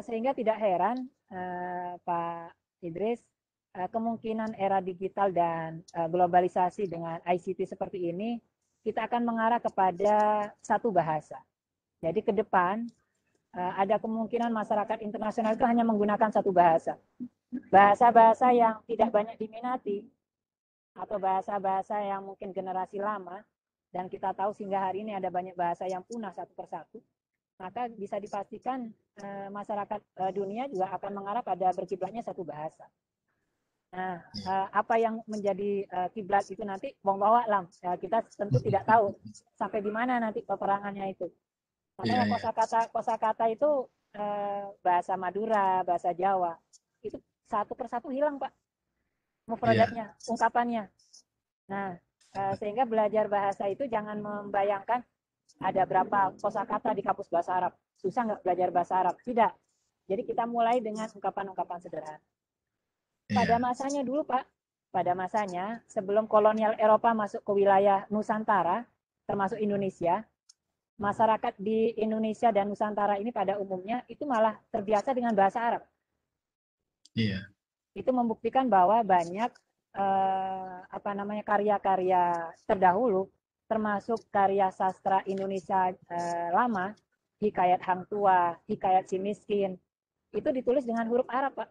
Sehingga tidak heran Pak Idris, kemungkinan era digital dan globalisasi dengan ICT seperti ini, kita akan mengarah kepada satu bahasa. Jadi ke depan ada kemungkinan masyarakat internasional itu hanya menggunakan satu bahasa. Bahasa-bahasa yang tidak banyak diminati atau bahasa-bahasa yang mungkin generasi lama, dan kita tahu sehingga hari ini ada banyak bahasa yang punah satu persatu, maka bisa dipastikan masyarakat dunia juga akan mengarah pada berkiblatnya satu bahasa. Nah, apa yang menjadi kiblat itu nanti wallahu a'lam. Kita tentu tidak tahu sampai di mana nanti peperangannya itu. Makanya kosakata itu bahasa Madura, bahasa Jawa, itu satu persatu hilang Pak, mufradatnya, ungkapannya. Nah, sehingga belajar bahasa itu jangan membayangkan ada berapa kosakata di kamus bahasa Arab. Susah nggak belajar bahasa Arab? Tidak. Jadi kita mulai dengan ungkapan-ungkapan sederhana. Pada masanya dulu Pak, pada masanya sebelum kolonial Eropa masuk ke wilayah Nusantara, termasuk Indonesia, masyarakat di Indonesia dan Nusantara ini pada umumnya itu malah terbiasa dengan bahasa Arab. Iya. Itu membuktikan bahwa banyak karya-karya terdahulu, termasuk karya sastra Indonesia lama, Hikayat Hang Tua, Hikayat Si Miskin, itu ditulis dengan huruf Arab, Pak.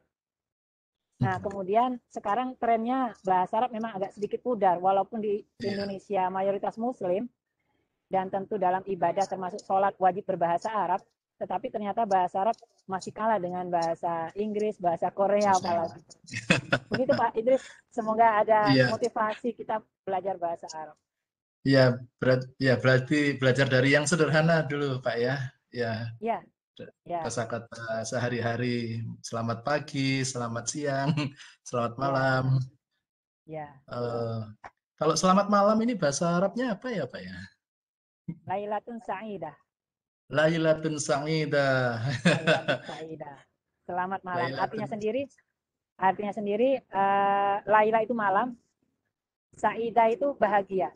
Nah, kemudian sekarang trennya bahasa Arab memang agak sedikit pudar, walaupun di Indonesia mayoritas Muslim, dan tentu dalam ibadah termasuk sholat wajib berbahasa Arab, tetapi ternyata bahasa Arab masih kalah dengan bahasa Inggris, bahasa Korea apalagi. Begitu Pak Idris, semoga ada motivasi kita belajar bahasa Arab. Iya, berarti belajar dari yang sederhana dulu Pak ya. Iya. Kosakata sehari-hari, selamat pagi, selamat siang, selamat malam. Kalau selamat malam ini bahasa Arabnya apa ya Pak ya? Lailatun Sa'idah. Lailatun Sa'idah. Lailatun Sa'idah. Selamat malam. Artinya sendiri Laila itu malam, Sa'idah itu bahagia.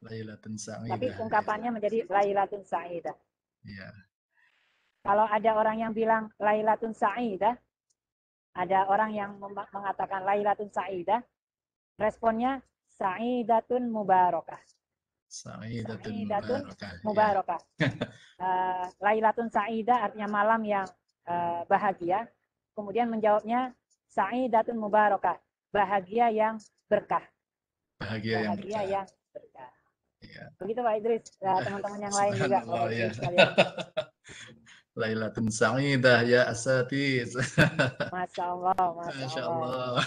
Lailatun Tapi sa'idah. ungkapannya menjadi Lailatun Sa'idah. Ya. Kalau ada orang yang bilang Lailatun Sa'idah, ada orang yang mengatakan Lailatun Sa'idah, responnya Sa'idatun Mubarakah. Sa'idatun Sa'idatun mubarakah. Ya. Mubarakah. Lailatun Sa'idah artinya malam yang bahagia. Kemudian menjawabnya Sa'idatun Mubarakah, bahagia yang berkah. Bahagia yang Bahagia berkah. yang berkah. Ya. Begitu Pak Idris. Teman-teman yang lain juga. Subhanallah, Bapak ya. Ibu sekalian. Lailatun sa'idah ya asatiz. Masya Allah, Masya Masya Allah. Allah.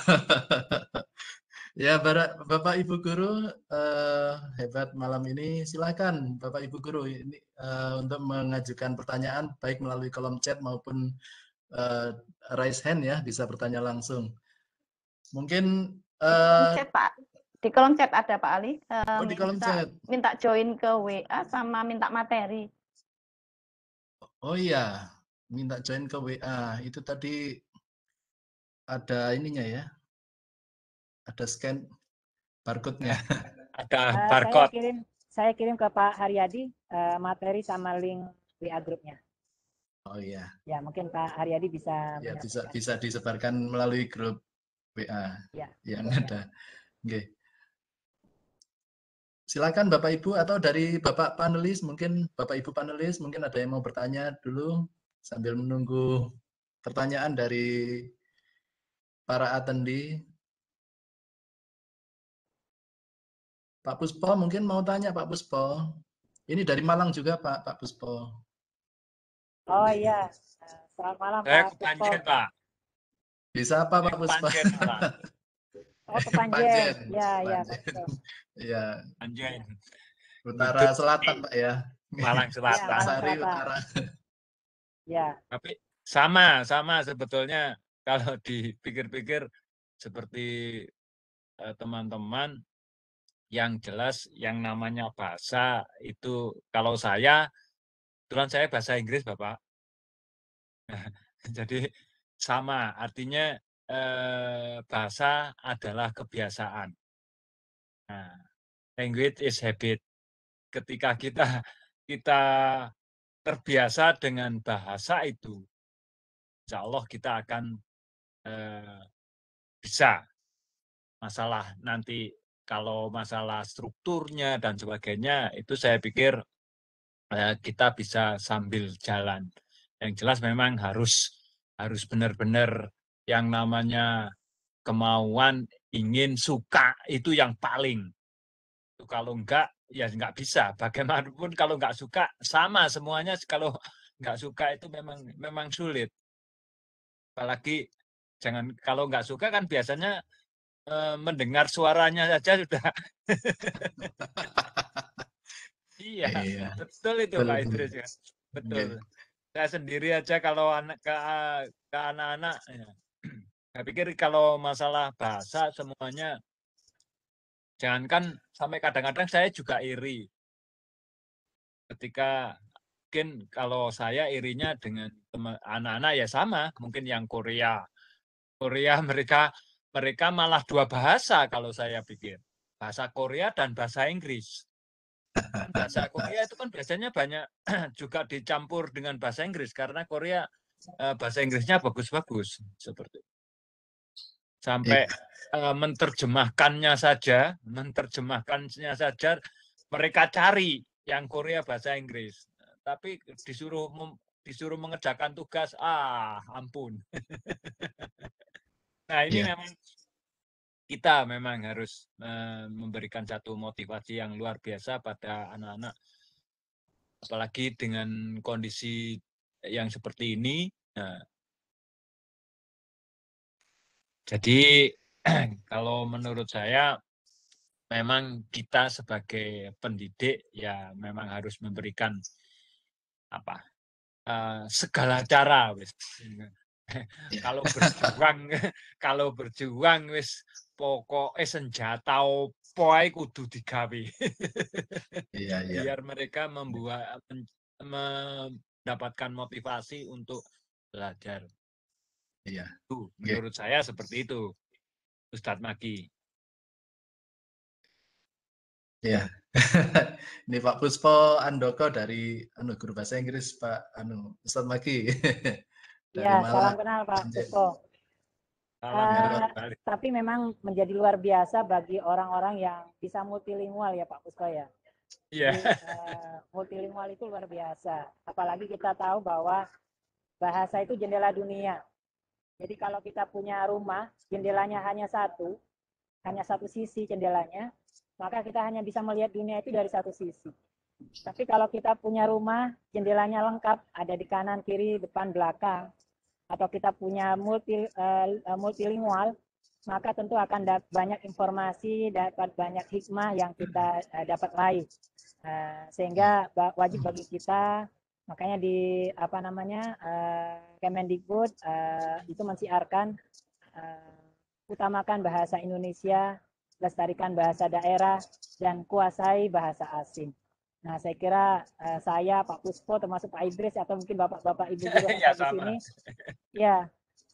Ya, Bapak Ibu Guru, hebat malam ini. Silakan Bapak Ibu Guru ini untuk mengajukan pertanyaan baik melalui kolom chat maupun raise hand ya, bisa bertanya langsung. Mungkin Di kolom chat, Pak. Di kolom chat ada Pak Ali. di kolom chat. Minta join ke WA sama minta materi. Oh iya, minta join ke WA. Itu tadi ada ininya ya. Ada scan barcode-nya. Ada barcode. Saya kirim ke Pak Haryadi materi sama link WA grupnya. Oh iya. Ya, mungkin Pak Haryadi bisa Ya, bisa disebarkan melalui grup WA ya, yang ada. Oke. Silakan Bapak Ibu atau dari Bapak panelis, mungkin Bapak Ibu panelis mungkin ada yang mau bertanya dulu sambil menunggu pertanyaan dari para attendees. Pak Puspo mungkin mau tanya Pak Puspo. Ini dari Malang juga Pak Puspo. Oh iya, selamat malam Saya Pak Puspo. Kepanjen, Pak. Bisa apa Pak Puspo? Kepanjen, Pak. Oh, Kepanjen. Ya, ya, Pak Puspo. Iya. Kepanjen. Utara Selatan Pak ya. Malang Selatan. Ya, Sari Utara. Ya. Tapi sama sebetulnya kalau dipikir-pikir seperti teman-teman yang jelas yang namanya bahasa itu kalau saya kebetulan saya bahasa Inggris Bapak. Jadi sama artinya bahasa adalah kebiasaan. Nah, language is habit. Ketika kita terbiasa dengan bahasa itu, insya Allah kita akan bisa. Masalah nanti kalau masalah strukturnya dan sebagainya itu saya pikir kita bisa sambil jalan. Yang jelas memang harus benar-benar yang namanya kemauan, ingin, suka itu yang paling. Kalau enggak ya enggak bisa. Bagaimanapun kalau enggak suka sama semuanya. Kalau enggak suka itu memang sulit. Apalagi kalau enggak suka kan biasanya mendengar suaranya saja sudah. Iya, betul itu Pak Idris ya. Betul. Saya sendiri aja kalau ke anak-anak, ya. Saya pikir kalau masalah bahasa semuanya, jangankan sampai kadang-kadang saya juga iri. Ketika mungkin kalau saya irinya dengan anak-anak ya sama, mungkin yang Korea mereka malah dua bahasa kalau saya pikir. Bahasa Korea dan bahasa Inggris. Bahasa Korea itu kan biasanya banyak juga dicampur dengan bahasa Inggris karena Korea bahasa Inggrisnya bagus-bagus seperti itu. Sampai menerjemahkannya saja mereka cari yang Korea bahasa Inggris. Tapi disuruh mengerjakan tugas, ampun. Nah ini memang kita memang harus memberikan satu motivasi yang luar biasa pada anak-anak, apalagi dengan kondisi yang seperti ini. Nah, jadi kalau menurut saya memang kita sebagai pendidik ya memang harus memberikan segala cara wis. Kalau berjuang wis pokoknya senjata opo ae kudu digawe. Biar mereka mendapatkan motivasi untuk belajar. Menurut saya seperti itu, Ustadz Maki. Ya. Ini Pak Puspo Andoko dari guru bahasa Inggris Pak Ustadz Maki dari Ya, salam Malang. kenal Pak Anjay. Puspo. Salam Eh, tapi memang menjadi luar biasa bagi orang-orang yang bisa multilingual ya Pak Puspo ya. Iya. Jadi, multilingual itu luar biasa. Apalagi kita tahu bahwa bahasa itu jendela dunia. Jadi kalau kita punya rumah, jendelanya hanya satu sisi jendelanya, maka kita hanya bisa melihat dunia itu dari satu sisi. Tapi kalau kita punya rumah, jendelanya lengkap, ada di kanan, kiri, depan, belakang, atau kita punya multilingual, maka tentu akan banyak informasi, dapat banyak hikmah yang kita dapat raih. Sehingga wajib bagi kita, makanya di Kemendikbud itu mensiarkan utamakan bahasa Indonesia, lestarikan bahasa daerah, dan kuasai bahasa asing. Nah, saya kira saya, Pak Puspo, termasuk Pak Idris, atau mungkin bapak-bapak ibu guru Ya, di sini, ya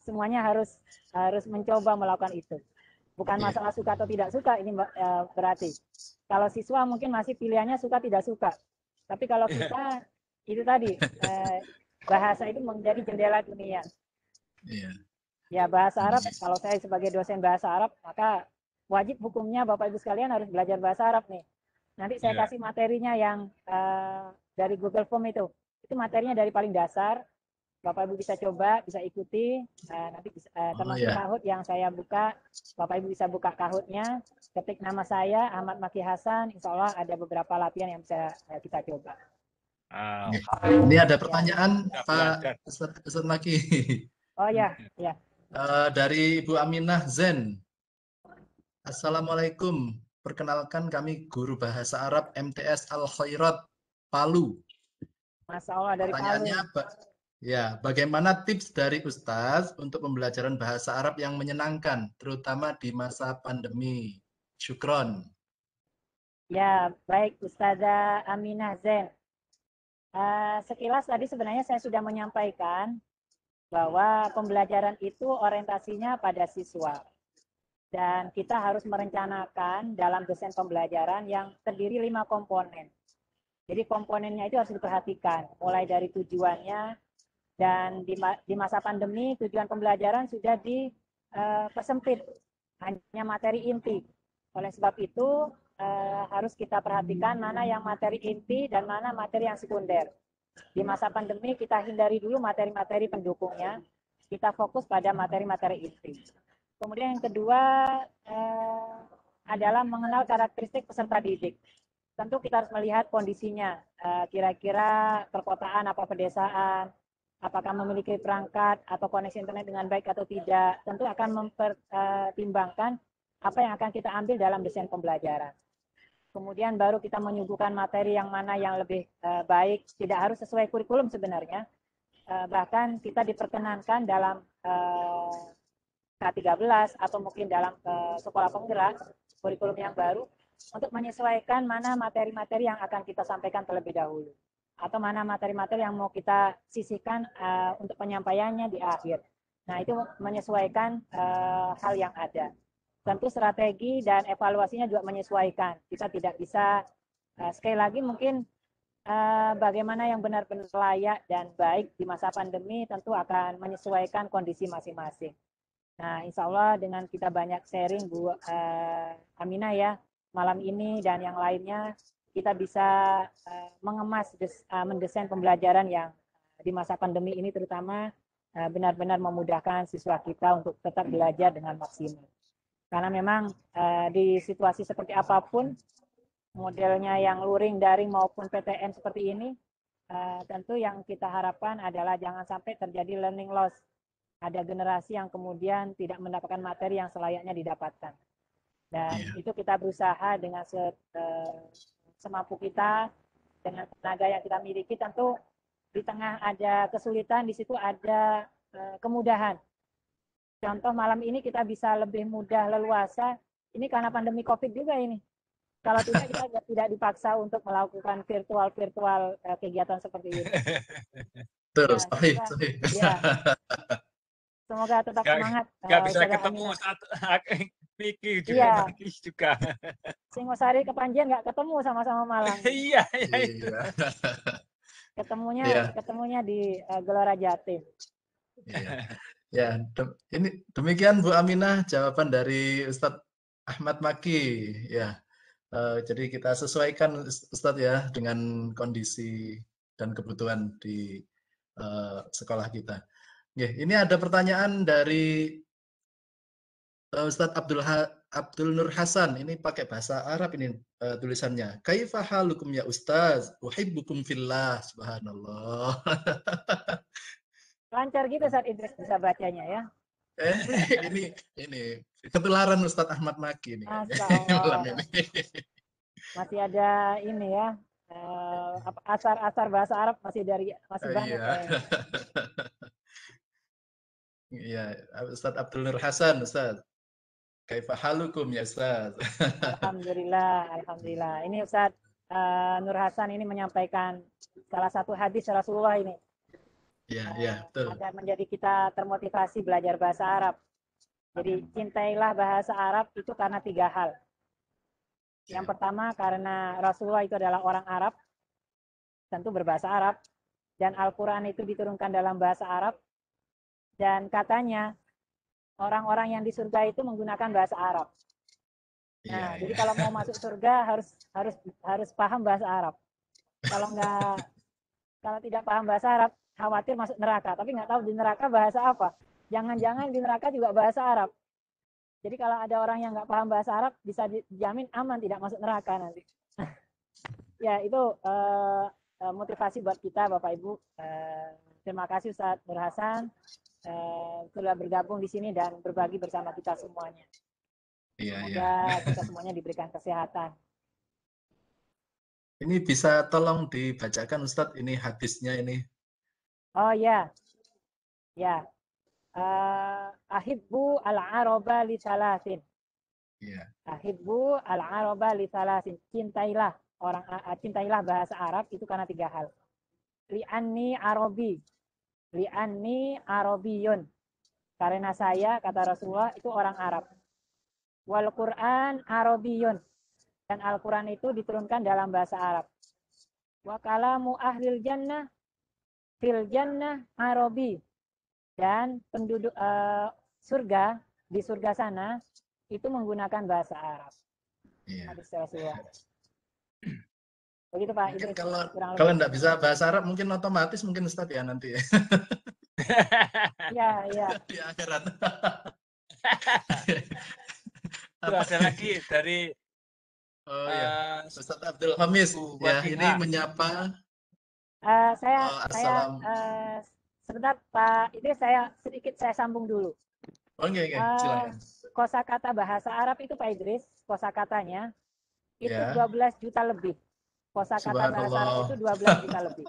semuanya harus mencoba melakukan itu. Bukan masalah suka atau tidak suka, ini berarti. Kalau siswa mungkin masih pilihannya suka tidak suka. Tapi kalau kita, itu tadi, bahasa itu menjadi jendela dunia. Iya. Ya, bahasa Arab, kalau saya sebagai dosen bahasa Arab, maka wajib hukumnya Bapak Ibu sekalian harus belajar bahasa Arab nih. Nanti saya kasih materinya yang dari Google Form itu. Itu materinya dari paling dasar. Bapak Ibu bisa coba, bisa ikuti. Nanti termasuk Kahoot yang saya buka. Bapak Ibu bisa buka Kahootnya. Ketik nama saya, Ahmad Maki Hasan. Insya Allah ada beberapa latihan yang bisa kita coba. Ini ada pertanyaan Pak Ustadz Maki. Oh ya, ya. Dari Ibu Aminah Zen. Assalamualaikum. Perkenalkan kami guru bahasa Arab MTS Al Khairat Palu. Masya Allah, dari Pertanyaannya, Palu. bagaimana tips dari Ustadz untuk pembelajaran bahasa Arab yang menyenangkan, terutama di masa pandemi? Syukron. Ya, baik Ustazah Aminah Zen. Sekilas tadi sebenarnya saya sudah menyampaikan bahwa pembelajaran itu orientasinya pada siswa. Dan kita harus merencanakan dalam desain pembelajaran yang terdiri 5 komponen. Jadi komponennya itu harus diperhatikan, mulai dari tujuannya, dan di masa pandemi tujuan pembelajaran sudah dipersempit, hanya materi inti. Oleh sebab itu harus kita perhatikan mana yang materi inti dan mana materi yang sekunder. Di masa pandemi kita hindari dulu materi-materi pendukungnya, kita fokus pada materi-materi inti. Kemudian yang kedua adalah mengenal karakteristik peserta didik. Tentu kita harus melihat kondisinya, kira-kira perkotaan apa pedesaan, apakah memiliki perangkat atau koneksi internet dengan baik atau tidak. Tentu akan mempertimbangkan apa yang akan kita ambil dalam desain pembelajaran. Kemudian baru kita menyuguhkan materi yang mana yang lebih baik, tidak harus sesuai kurikulum sebenarnya. Bahkan kita diperkenankan dalam K13 atau mungkin dalam sekolah penggerak, kurikulum yang baru, untuk menyesuaikan mana materi-materi yang akan kita sampaikan terlebih dahulu. Atau mana materi-materi yang mau kita sisihkan untuk penyampaiannya di akhir. Nah, itu menyesuaikan hal yang ada. Tentu strategi dan evaluasinya juga menyesuaikan. Kita tidak bisa, sekali lagi mungkin bagaimana yang benar-benar layak dan baik di masa pandemi tentu akan menyesuaikan kondisi masing-masing. Nah, insya Allah dengan kita banyak sharing Bu Aminah ya, malam ini dan yang lainnya, kita bisa mendesain pembelajaran yang di masa pandemi ini terutama benar-benar memudahkan siswa kita untuk tetap belajar dengan maksimal. Karena memang di situasi seperti apapun, modelnya yang luring, daring maupun PTM seperti ini, tentu yang kita harapkan adalah jangan sampai terjadi learning loss. Ada generasi yang kemudian tidak mendapatkan materi yang selayaknya didapatkan. Dan itu kita berusaha dengan semampu kita, dengan tenaga yang kita miliki, tentu di tengah ada kesulitan, di situ ada kemudahan. Contoh malam ini kita bisa lebih mudah leluasa, ini karena pandemi COVID juga ini. Kalau tidak, kita tidak dipaksa untuk melakukan virtual kegiatan seperti ini. Terus, ya, semoga tetap semangat. Gak bisa ketemu Iya. juga Maki juga. Singosari Kepanjen nggak ketemu sama-sama Malang. Iya, iya. Iya. Ketemunya di Gelora Jatim. Iya. Ya, ini demikian Bu Aminah jawaban dari Ustadz Ahmad Maki. Ya, jadi kita sesuaikan Ustadz ya dengan kondisi dan kebutuhan di sekolah kita. Oke, ini ada pertanyaan dari Ustadz Abdul Nur Hasan. Ini pakai bahasa Arab ini tulisannya. Kaifa halukum ya Ustaz? Uhibbukum fillah. Subhanallah. Lancar gitu saat Idris bisa bacanya ya. Ini ketularan Ustadz Ahmad Maki ini Masya malam Allah. ini. Masih ada ini ya. Asar-asar bahasa Arab masih banyak Iya. kayaknya. Iya, Ustadz Abdul Nur Hasan, Ustadz. Kaifa halukum ya Ustadz? Alhamdulillah, alhamdulillah. Ini Ustadz Nur Hasan ini menyampaikan salah satu hadis Rasulullah ini. Iya, betul. Agar menjadi kita termotivasi belajar bahasa Arab. Jadi cintailah bahasa Arab itu karena 3 hal. Yang pertama karena Rasulullah itu adalah orang Arab, tentu berbahasa Arab, dan Al-Quran itu diturunkan dalam bahasa Arab, dan katanya orang-orang yang di surga itu menggunakan bahasa Arab. Nah, jadi kalau mau masuk surga harus paham bahasa Arab. Kalau tidak paham bahasa Arab, khawatir masuk neraka, tapi nggak tahu di neraka bahasa apa. Jangan-jangan di neraka juga bahasa Arab. Jadi kalau ada orang yang nggak paham bahasa Arab, bisa dijamin aman tidak masuk neraka nanti. Ya, itu motivasi buat kita, Bapak Ibu. Terima kasih Ustadz Nur Hasan telah bergabung di sini dan berbagi bersama kita semuanya. Semoga kita semuanya diberikan kesehatan. Ini bisa tolong dibacakan Ustadz, ini hadisnya ini. Oh ya, ya. Ahibbu al-araba li salasin. Iya. Ahibbu al-araba li salasin. Cintailah bahasa Arab itu karena 3 hal. Li'anni arabi. Li'anni arabiyun. Karena saya, kata Rasulullah, itu orang Arab. Wal Qur'an arabiyun. Dan Al-Quran itu diturunkan dalam bahasa Arab. Wa kalamu ahlil jannah fil jannah arabi. Dan penduduk surga, di surga sana, itu menggunakan bahasa Arab. Iya. Hadis Rasulullah. Begitu Pak. Mungkin kalau enggak bisa bahasa Arab, mungkin otomatis mungkin Ustadz ya nanti. Iya. Di akhirat. Ada lagi dari Ustadz Abdul Hamis. Ya, ini menyapa. Sebentar Pak, itu saya sambung dulu. Oke, silakan. Kosakata bahasa Arab itu Pak Idris, kosakatanya itu 12 juta lebih. Kosakata bahasa Arab itu 12 juta lebih.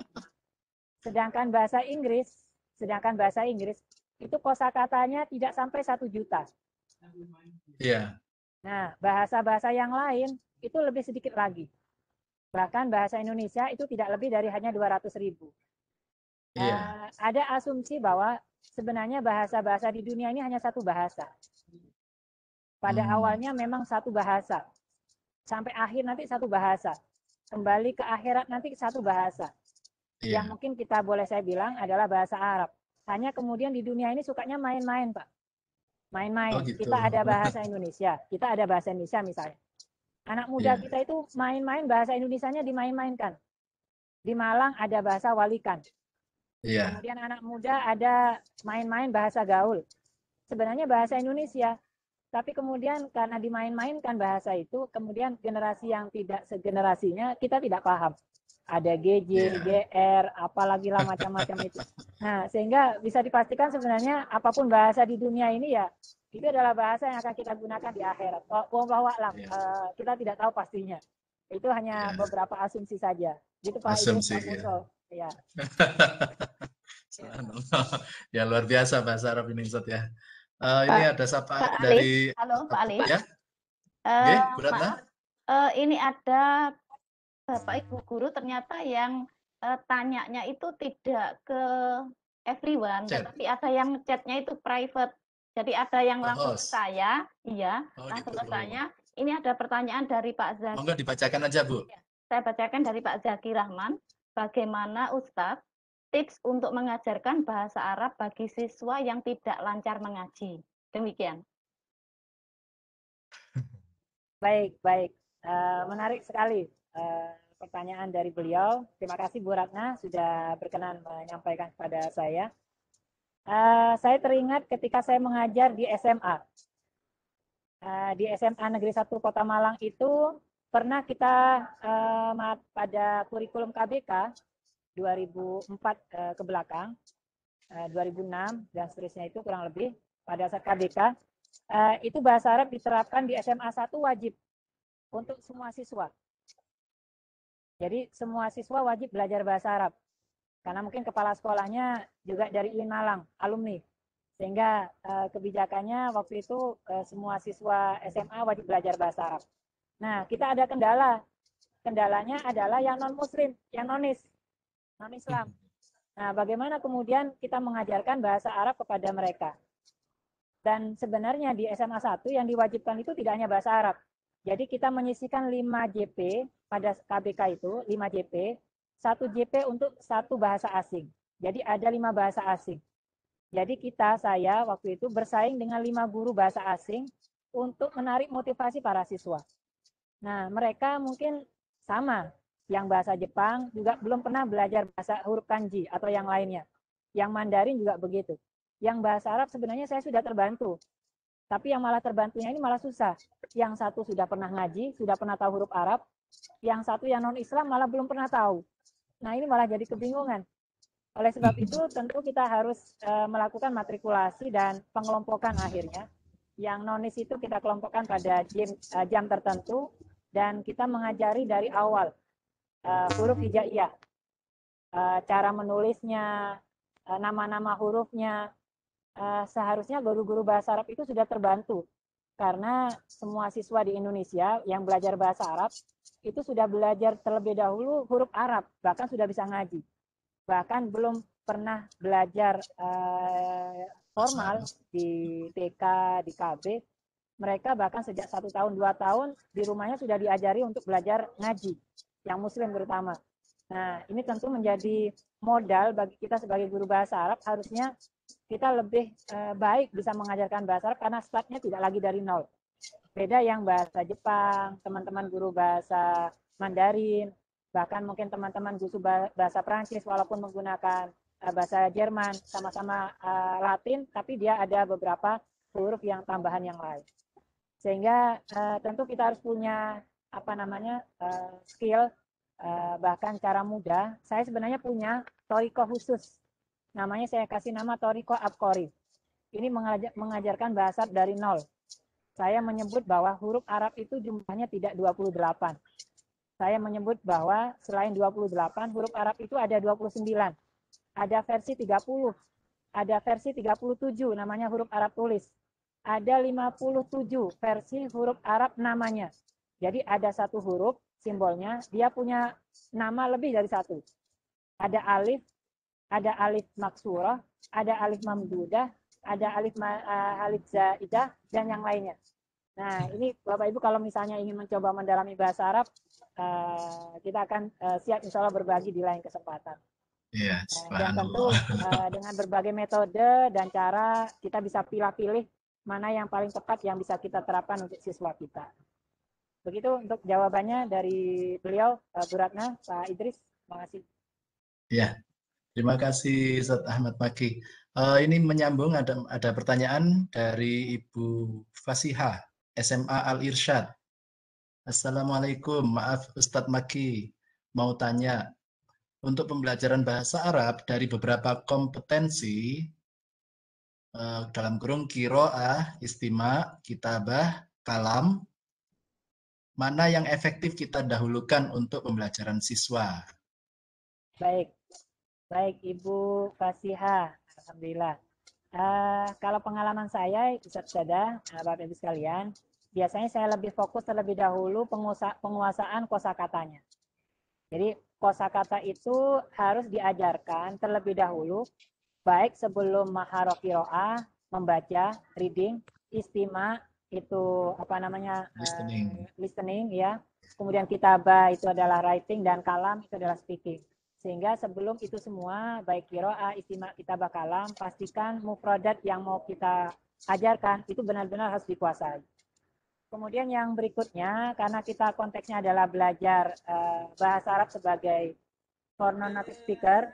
Sedangkan bahasa Inggris itu kosakatanya tidak sampai 1 juta. Iya. Nah, bahasa-bahasa yang lain itu lebih sedikit lagi. Bahkan bahasa Indonesia itu tidak lebih dari hanya 200.000. Ada asumsi bahwa sebenarnya bahasa-bahasa di dunia ini hanya 1 bahasa. Pada awalnya memang 1 bahasa. Sampai akhir nanti 1 bahasa. Kembali ke akhirat nanti 1 bahasa. Yang mungkin kita boleh saya bilang adalah bahasa Arab. Hanya kemudian di dunia ini sukanya main-main, Pak. Main-main. Gitu. Kita ada bahasa Indonesia. Kita ada bahasa Indonesia misalnya. Anak muda kita itu main-main bahasa Indonesianya dimain-mainkan. Di Malang ada bahasa Walikan. Kemudian anak muda ada main-main bahasa gaul. Sebenarnya bahasa Indonesia. Tapi kemudian karena dimain-mainkan bahasa itu, kemudian generasi yang tidak segenerasinya, kita tidak paham. Ada GJ, GR, apalagi lah macam-macam itu. Nah, sehingga bisa dipastikan sebenarnya apapun bahasa di dunia ini ya, itu adalah bahasa yang akan kita gunakan di akhirat. Wallahu a'lam, kita tidak tahu pastinya. Itu hanya beberapa asumsi saja. Gitu Pak Idris, Pak Muso. Ya. Ya luar biasa bahasa Arab ini Ustaz ya. Ini ada sapaan dari Halo Pak Ali. Ya. Bu Ratna. Ini ada Bapak Ibu guru ternyata yang tanyanya itu tidak ke everyone, tetapi ada yang chatnya itu private. Jadi ada yang langsung ke host. saya, iya, Oh, langsung gitu. ke saya. Ini ada pertanyaan dari Pak Zaki. Monggo dibacakan aja, Bu. Saya bacakan dari Pak Zaki Rahman. Bagaimana Ustadz tips untuk mengajarkan bahasa Arab bagi siswa yang tidak lancar mengaji? Demikian. Baik, baik. Menarik sekali pertanyaan dari beliau. Terima kasih Bu Ratna sudah berkenan menyampaikan kepada saya. Saya teringat ketika saya mengajar di SMA. Di SMA Negeri 1 Kota Malang itu pernah kita pada kurikulum KBK 2004 ke belakang, 2006 dan seterusnya itu kurang lebih pada saat KBK, itu bahasa Arab diterapkan di SMA 1 wajib untuk semua siswa. Jadi semua siswa wajib belajar bahasa Arab. Karena mungkin kepala sekolahnya juga dari UIN Malang, alumni. Sehingga kebijakannya waktu itu semua siswa SMA wajib belajar bahasa Arab. Nah, kita ada kendala. Kendalanya adalah yang non-muslim, yang non-Islam. Nah, bagaimana kemudian kita mengajarkan bahasa Arab kepada mereka? Dan sebenarnya di SMA 1 yang diwajibkan itu tidak hanya bahasa Arab. Jadi kita menyisihkan 5 JP pada KBK itu, 5 JP, 1 JP untuk 1 bahasa asing. Jadi ada 5 bahasa asing. Jadi saya waktu itu bersaing dengan 5 guru bahasa asing untuk menarik motivasi para siswa. Nah, mereka mungkin sama, yang bahasa Jepang juga belum pernah belajar bahasa huruf kanji atau yang lainnya. Yang Mandarin juga begitu. Yang bahasa Arab sebenarnya saya sudah terbantu. Tapi yang malah terbantunya ini malah susah. Yang satu sudah pernah ngaji, sudah pernah tahu huruf Arab. Yang satu yang non-Islam malah belum pernah tahu. Nah, ini malah jadi kebingungan. Oleh sebab itu tentu kita harus melakukan matrikulasi dan pengelompokan akhirnya. Yang nonis itu kita kelompokkan pada jam tertentu dan kita mengajari dari awal huruf hijaiyah, cara menulisnya, nama-nama hurufnya. Seharusnya guru-guru bahasa Arab itu sudah terbantu karena semua siswa di Indonesia yang belajar bahasa Arab itu sudah belajar terlebih dahulu huruf Arab, bahkan sudah bisa ngaji. Bahkan belum pernah belajar formal di TK, di KB, mereka bahkan sejak 1 tahun, 2 tahun di rumahnya sudah diajari untuk belajar ngaji, yang muslim terutama. Nah, ini tentu menjadi modal bagi kita sebagai guru bahasa Arab, harusnya kita lebih baik bisa mengajarkan bahasa Arab karena startnya tidak lagi dari nol. Beda yang bahasa Jepang, teman-teman guru bahasa Mandarin, bahkan mungkin teman-teman guru bahasa Prancis walaupun menggunakan bahasa Jerman, sama-sama Latin, tapi dia ada beberapa huruf yang tambahan yang lain. Sehingga tentu kita harus punya skill, bahkan cara mudah. Saya sebenarnya punya toriko khusus. Namanya saya kasih nama toriko Abqori. Ini mengajarkan bahasa dari nol. Saya menyebut bahwa huruf Arab itu jumlahnya tidak 28. Saya menyebut bahwa selain 28, huruf Arab itu ada 29. Ada versi 30, ada versi 37 namanya huruf Arab tulis. Ada 57 versi huruf Arab namanya. Jadi ada satu huruf, simbolnya, dia punya nama lebih dari satu. Ada alif maksurah, ada alif mamdudah, ada alif zaidah, dan yang lainnya. Nah, ini Bapak Ibu kalau misalnya ingin mencoba mendalami bahasa Arab, kita akan siap insya Allah berbagi di lain kesempatan. Iya, Dan tentu dengan berbagai metode dan cara kita bisa pilih-pilih mana yang paling tepat yang bisa kita terapkan untuk siswa kita. Begitu untuk jawabannya dari beliau, Bu Ratna, Pak Idris. Terima kasih. Ya, terima kasih Ustaz Ahmad Maki. Ini menyambung ada pertanyaan dari Ibu Fasiha, SMA Al-Irsyad. Assalamualaikum, maaf Ustadz Maki, mau tanya, untuk pembelajaran bahasa Arab dari beberapa kompetensi, dalam kurung kiro'ah, istima, kitabah, kalam, mana yang efektif kita dahulukan untuk pembelajaran siswa? Baik, baik Ibu Fasiha, alhamdulillah. Kalau pengalaman saya, Ustadz Sada, Bapak Ibu sekalian, biasanya saya lebih fokus terlebih dahulu penguasaan kosakatanya. Jadi kosakata itu harus diajarkan terlebih dahulu, baik sebelum maharah kiro'ah membaca, reading, istima itu apa namanya listening ya. Kemudian kitabah itu adalah writing dan kalam itu adalah speaking. Sehingga sebelum itu semua baik qiraah, istima, kitabah, kalam, pastikan mufradat yang mau kita ajarkan itu benar-benar harus dikuasai. Kemudian yang berikutnya, karena kita konteksnya adalah belajar bahasa Arab sebagai for non-native speaker,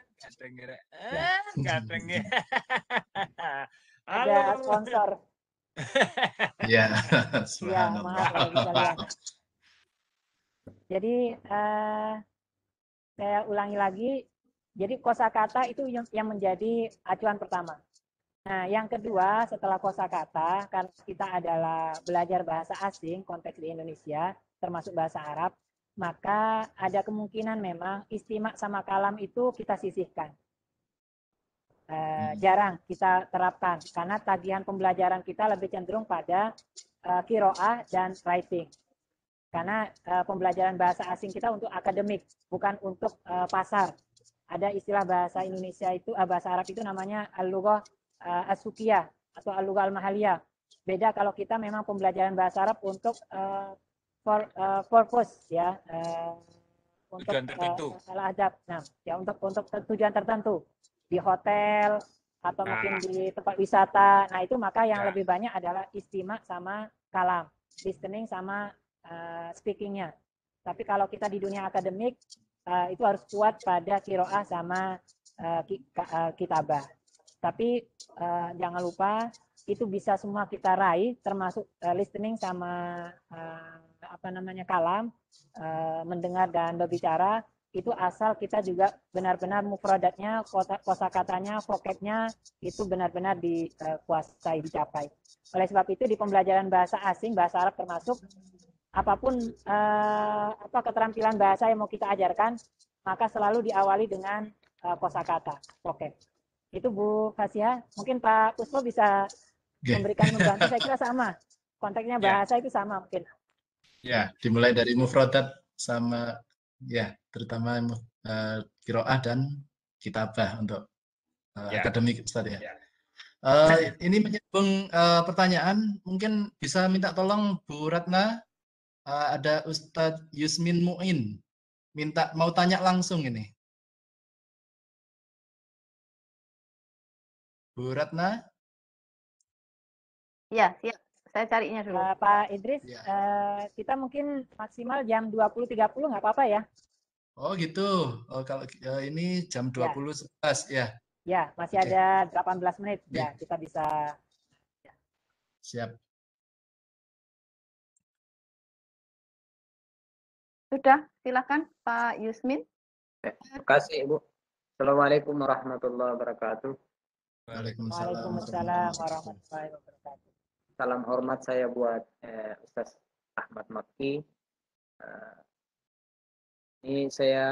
ada sponsor. Ya, ya, maaf Bapak sekalian. Jadi saya ulangi lagi. Jadi kosakata itu yang menjadi acuan pertama. Nah, yang kedua setelah kosakata, karena kita adalah belajar bahasa asing, konteks di Indonesia, termasuk bahasa Arab, maka ada kemungkinan memang istima sama kalam itu kita sisihkan. Jarang kita terapkan, karena tagihan pembelajaran kita lebih cenderung pada qiraah dan writing. Karena pembelajaran bahasa asing kita untuk akademik, bukan untuk pasar. Ada istilah bahasa Indonesia itu, bahasa Arab itu namanya al-lughah as-sukiyah atau al-lughah al-mahaliyah. Beda kalau kita memang pembelajaran bahasa Arab untuk purpose ya, untuk tujuan tertentu. al-adab. Nah, ya untuk tujuan tertentu di hotel atau mungkin di tempat wisata. Nah, itu maka yang lebih banyak adalah istima sama kalam, listening sama speakingnya. Tapi kalau kita di dunia akademik itu harus kuat pada qiraah sama kitabah. Tapi jangan lupa itu bisa semua kita raih, termasuk listening sama kalam, mendengar dan berbicara. Itu asal kita juga benar-benar mufradatnya, kosakatanya, vocabnya itu benar-benar dikuasai, dicapai. Oleh sebab itu di pembelajaran bahasa asing, bahasa Arab termasuk, apapun keterampilan bahasa yang mau kita ajarkan, maka selalu diawali dengan kosakata, vocab. Itu Bu Fasia, mungkin Pak Puspo bisa memberikan membantu, saya kira sama. Konteksnya bahasa itu sama mungkin. Ya, dimulai dari mufradat sama ya, terutama qiraah dan kitabah untuk akademik Ustaz ya. Ini menyambung pertanyaan, mungkin bisa minta tolong Bu Ratna, ada Ustadz Yusmin Muin, mau tanya langsung ini. Bu Ratna? Ya, siap. Saya carinya dulu. Pak Idris, kita mungkin maksimal jam 20.30 nggak apa-apa ya? Oh gitu. Oh, kalau ini jam 20.11 ya. Ya, masih ada 18 menit. Ya, kita bisa. Siap. Sudah, silakan Pak Yusmin. Terima kasih Ibu. Assalamualaikum warahmatullahi wabarakatuh. Waalaikumsalam warahmatullahi wabarakatuh. Salam hormat saya buat Ustaz Ahmad Makki. Ini saya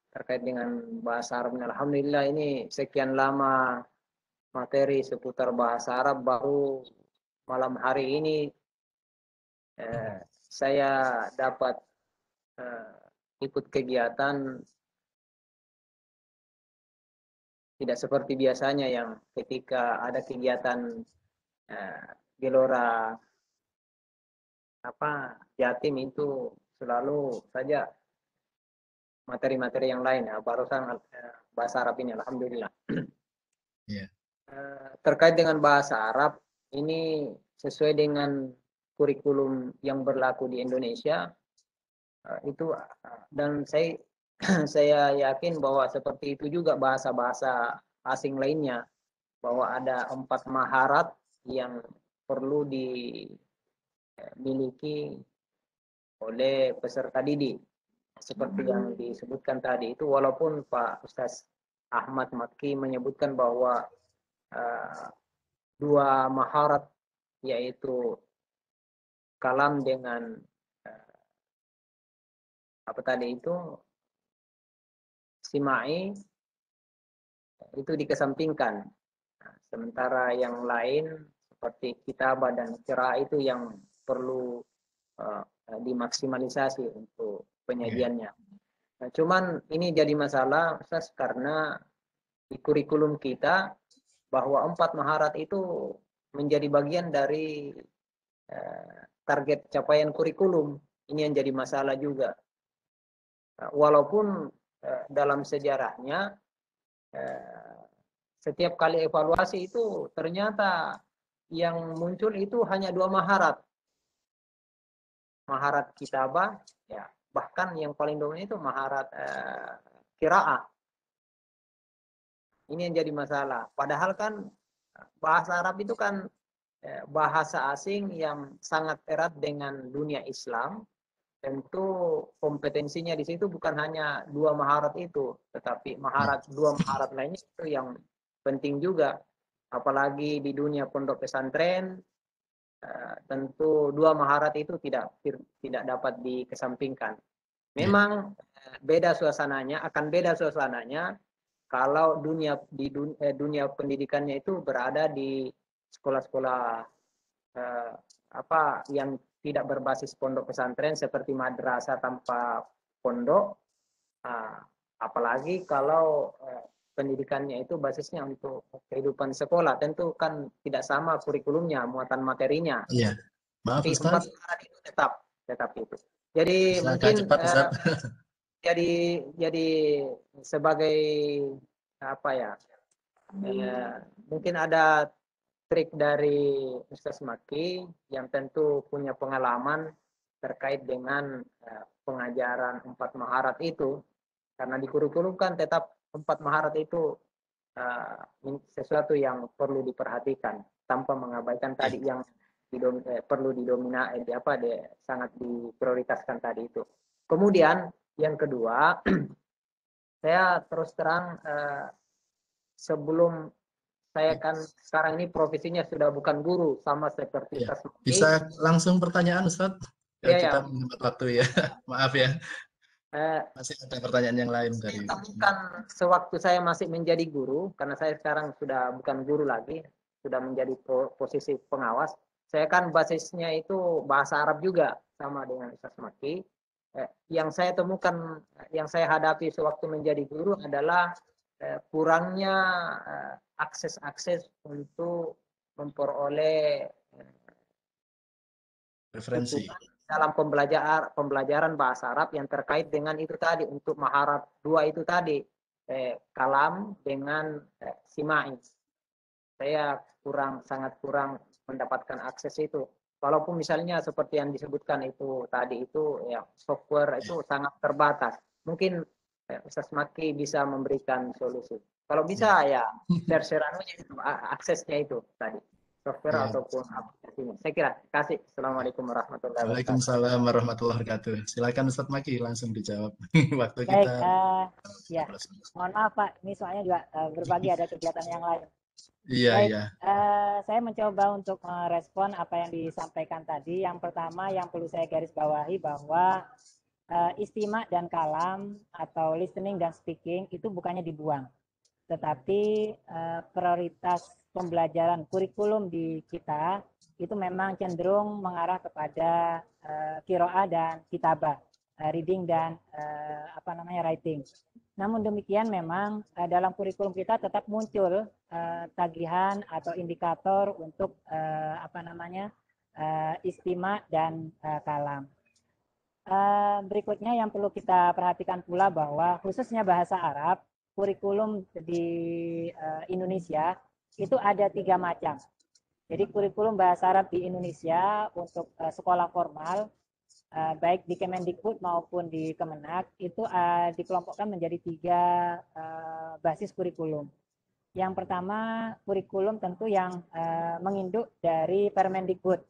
terkait dengan bahasa Arab. Alhamdulillah ini sekian lama materi seputar bahasa Arab, baru malam hari ini saya dapat ikut kegiatan tidak seperti biasanya yang ketika ada kegiatan gelora Jatim itu selalu saja materi-materi yang lain. Barusan bahasa Arab ini alhamdulillah. Terkait dengan bahasa Arab ini sesuai dengan kurikulum yang berlaku di Indonesia itu, dan saya yakin bahwa seperti itu juga bahasa-bahasa asing lainnya, bahwa ada 4 maharat yang perlu dimiliki oleh peserta didik seperti yang disebutkan tadi itu. Walaupun Pak Ustaz Ahmad Makki menyebutkan bahwa 2 maharat yaitu kalam dengan simai itu dikesampingkan. Sementara yang lain seperti kitabah dan qiraah itu yang perlu dimaksimalisasi untuk penyajiannya. Nah, cuman ini jadi masalah Ustaz, karena di kurikulum kita bahwa 4 maharat itu menjadi bagian dari target capaian kurikulum. Ini yang jadi masalah juga. Walaupun dalam sejarahnya setiap kali evaluasi itu ternyata yang muncul itu hanya 2 maharat. Maharat kitabah, ya, bahkan yang paling dominan itu maharat qiraah. Ini yang jadi masalah. Padahal kan bahasa Arab itu kan bahasa asing yang sangat erat dengan dunia Islam. Tentu kompetensinya di situ bukan hanya 2 maharat itu, tetapi 2 maharat lainnya itu yang penting juga. Apalagi di dunia pondok pesantren, tentu 2 maharat itu tidak dapat dikesampingkan. Memang beda suasananya, akan beda suasananya kalau dunia pendidikannya itu berada di sekolah-sekolah yang tidak berbasis pondok pesantren seperti madrasah tanpa pondok, apalagi kalau pendidikannya itu basisnya untuk kehidupan sekolah, tentu kan tidak sama kurikulumnya, muatan materinya. Iya. Maaf Tapi Ustaz. 4 maharat itu tetap itu. Jadi Bisa mungkin cepat, Ustaz. jadi sebagai mungkin ada trik dari Ustaz Maki yang tentu punya pengalaman terkait dengan pengajaran 4 maharat itu, karena di kurikulum kan tetap 4 maharat itu sesuatu yang perlu diperhatikan tanpa mengabaikan tadi yang perlu sangat diprioritaskan tadi itu. Kemudian yang kedua, saya terus terang sebelum saya kan sekarang ini profesinya sudah bukan guru, sama seperti Ya. Ustaz Maki. Bisa langsung pertanyaan Ustaz? Kita menghemat waktu ya. Maaf ya. Masih ada pertanyaan yang lain dari temukan sewaktu saya masih menjadi guru, karena saya sekarang sudah bukan guru lagi, sudah menjadi posisi pengawas. Saya kan basisnya itu bahasa Arab juga, sama dengan Ustaz Maki. Yang saya temukan, yang saya hadapi sewaktu menjadi guru adalah kurangnya akses untuk memperoleh referensi dalam pembelajaran bahasa Arab yang terkait dengan itu tadi, untuk maharat 2 itu tadi, kalam dengan simai. Saya sangat kurang mendapatkan akses itu. Walaupun misalnya seperti yang disebutkan itu tadi itu, ya, software itu sangat terbatas. Mungkin Ustaz Maki bisa memberikan solusi. Kalau bisa ya terserannya itu aksesnya itu tadi, software ataupun aplikasinya. Saya kira. Kasih. Assalamualaikum warahmatullahi wabarakatuh. Waalaikumsalam warahmatullahi wabarakatuh. Silakan Ustaz Maki langsung dijawab. Waktu Baik, kita ya. Mohon maaf Pak, ini soalnya juga berbagi ada kegiatan yang lain. Iya, baik, iya. Saya mencoba untuk merespon apa yang disampaikan tadi. Yang pertama yang perlu saya garis bawahi bahwa istimak dan kalam atau listening dan speaking itu bukannya dibuang, tetapi prioritas pembelajaran kurikulum di kita itu memang cenderung mengarah kepada qiraah dan kitabah, reading dan writing. Namun demikian memang dalam kurikulum kita tetap muncul tagihan atau indikator untuk istimak dan kalam. Berikutnya yang perlu kita perhatikan pula bahwa khususnya bahasa Arab, kurikulum di Indonesia itu ada 3 macam. Jadi kurikulum bahasa Arab di Indonesia untuk sekolah formal, baik di Kemendikbud maupun di Kemenak, itu dikelompokkan menjadi 3 basis kurikulum. Yang pertama, kurikulum tentu yang menginduk dari Permendikbud,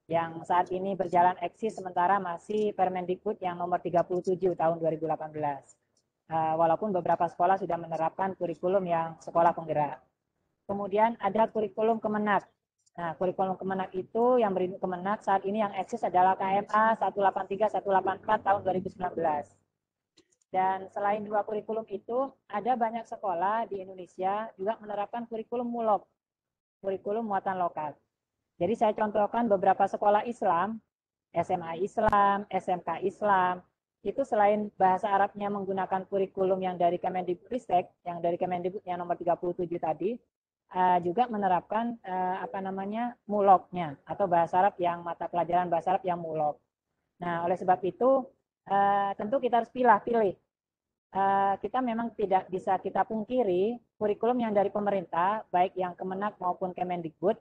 yang saat ini berjalan eksis, sementara masih Permendikbud yang nomor 37 tahun 2018. Walaupun beberapa sekolah sudah menerapkan kurikulum yang sekolah penggerak. Kemudian ada kurikulum Kemenak. Nah, kurikulum Kemenak itu yang berinduk Kemenak saat ini yang eksis adalah KMA 183-184 tahun 2019. Dan selain 2 kurikulum itu, ada banyak sekolah di Indonesia juga menerapkan kurikulum MULOK, kurikulum muatan lokal. Jadi saya contohkan beberapa sekolah Islam, SMA Islam, SMK Islam, itu selain bahasa Arabnya menggunakan kurikulum yang dari Kemendikbudristek, yang dari Kemendikbud yang nomor 37 tadi, juga menerapkan mulognya atau bahasa Arab yang mata pelajaran bahasa Arab yang mulog. Nah, oleh sebab itu tentu kita harus pilih. Kita memang tidak bisa kita pungkiri kurikulum yang dari pemerintah, baik yang Kemenak maupun Kemendikbud,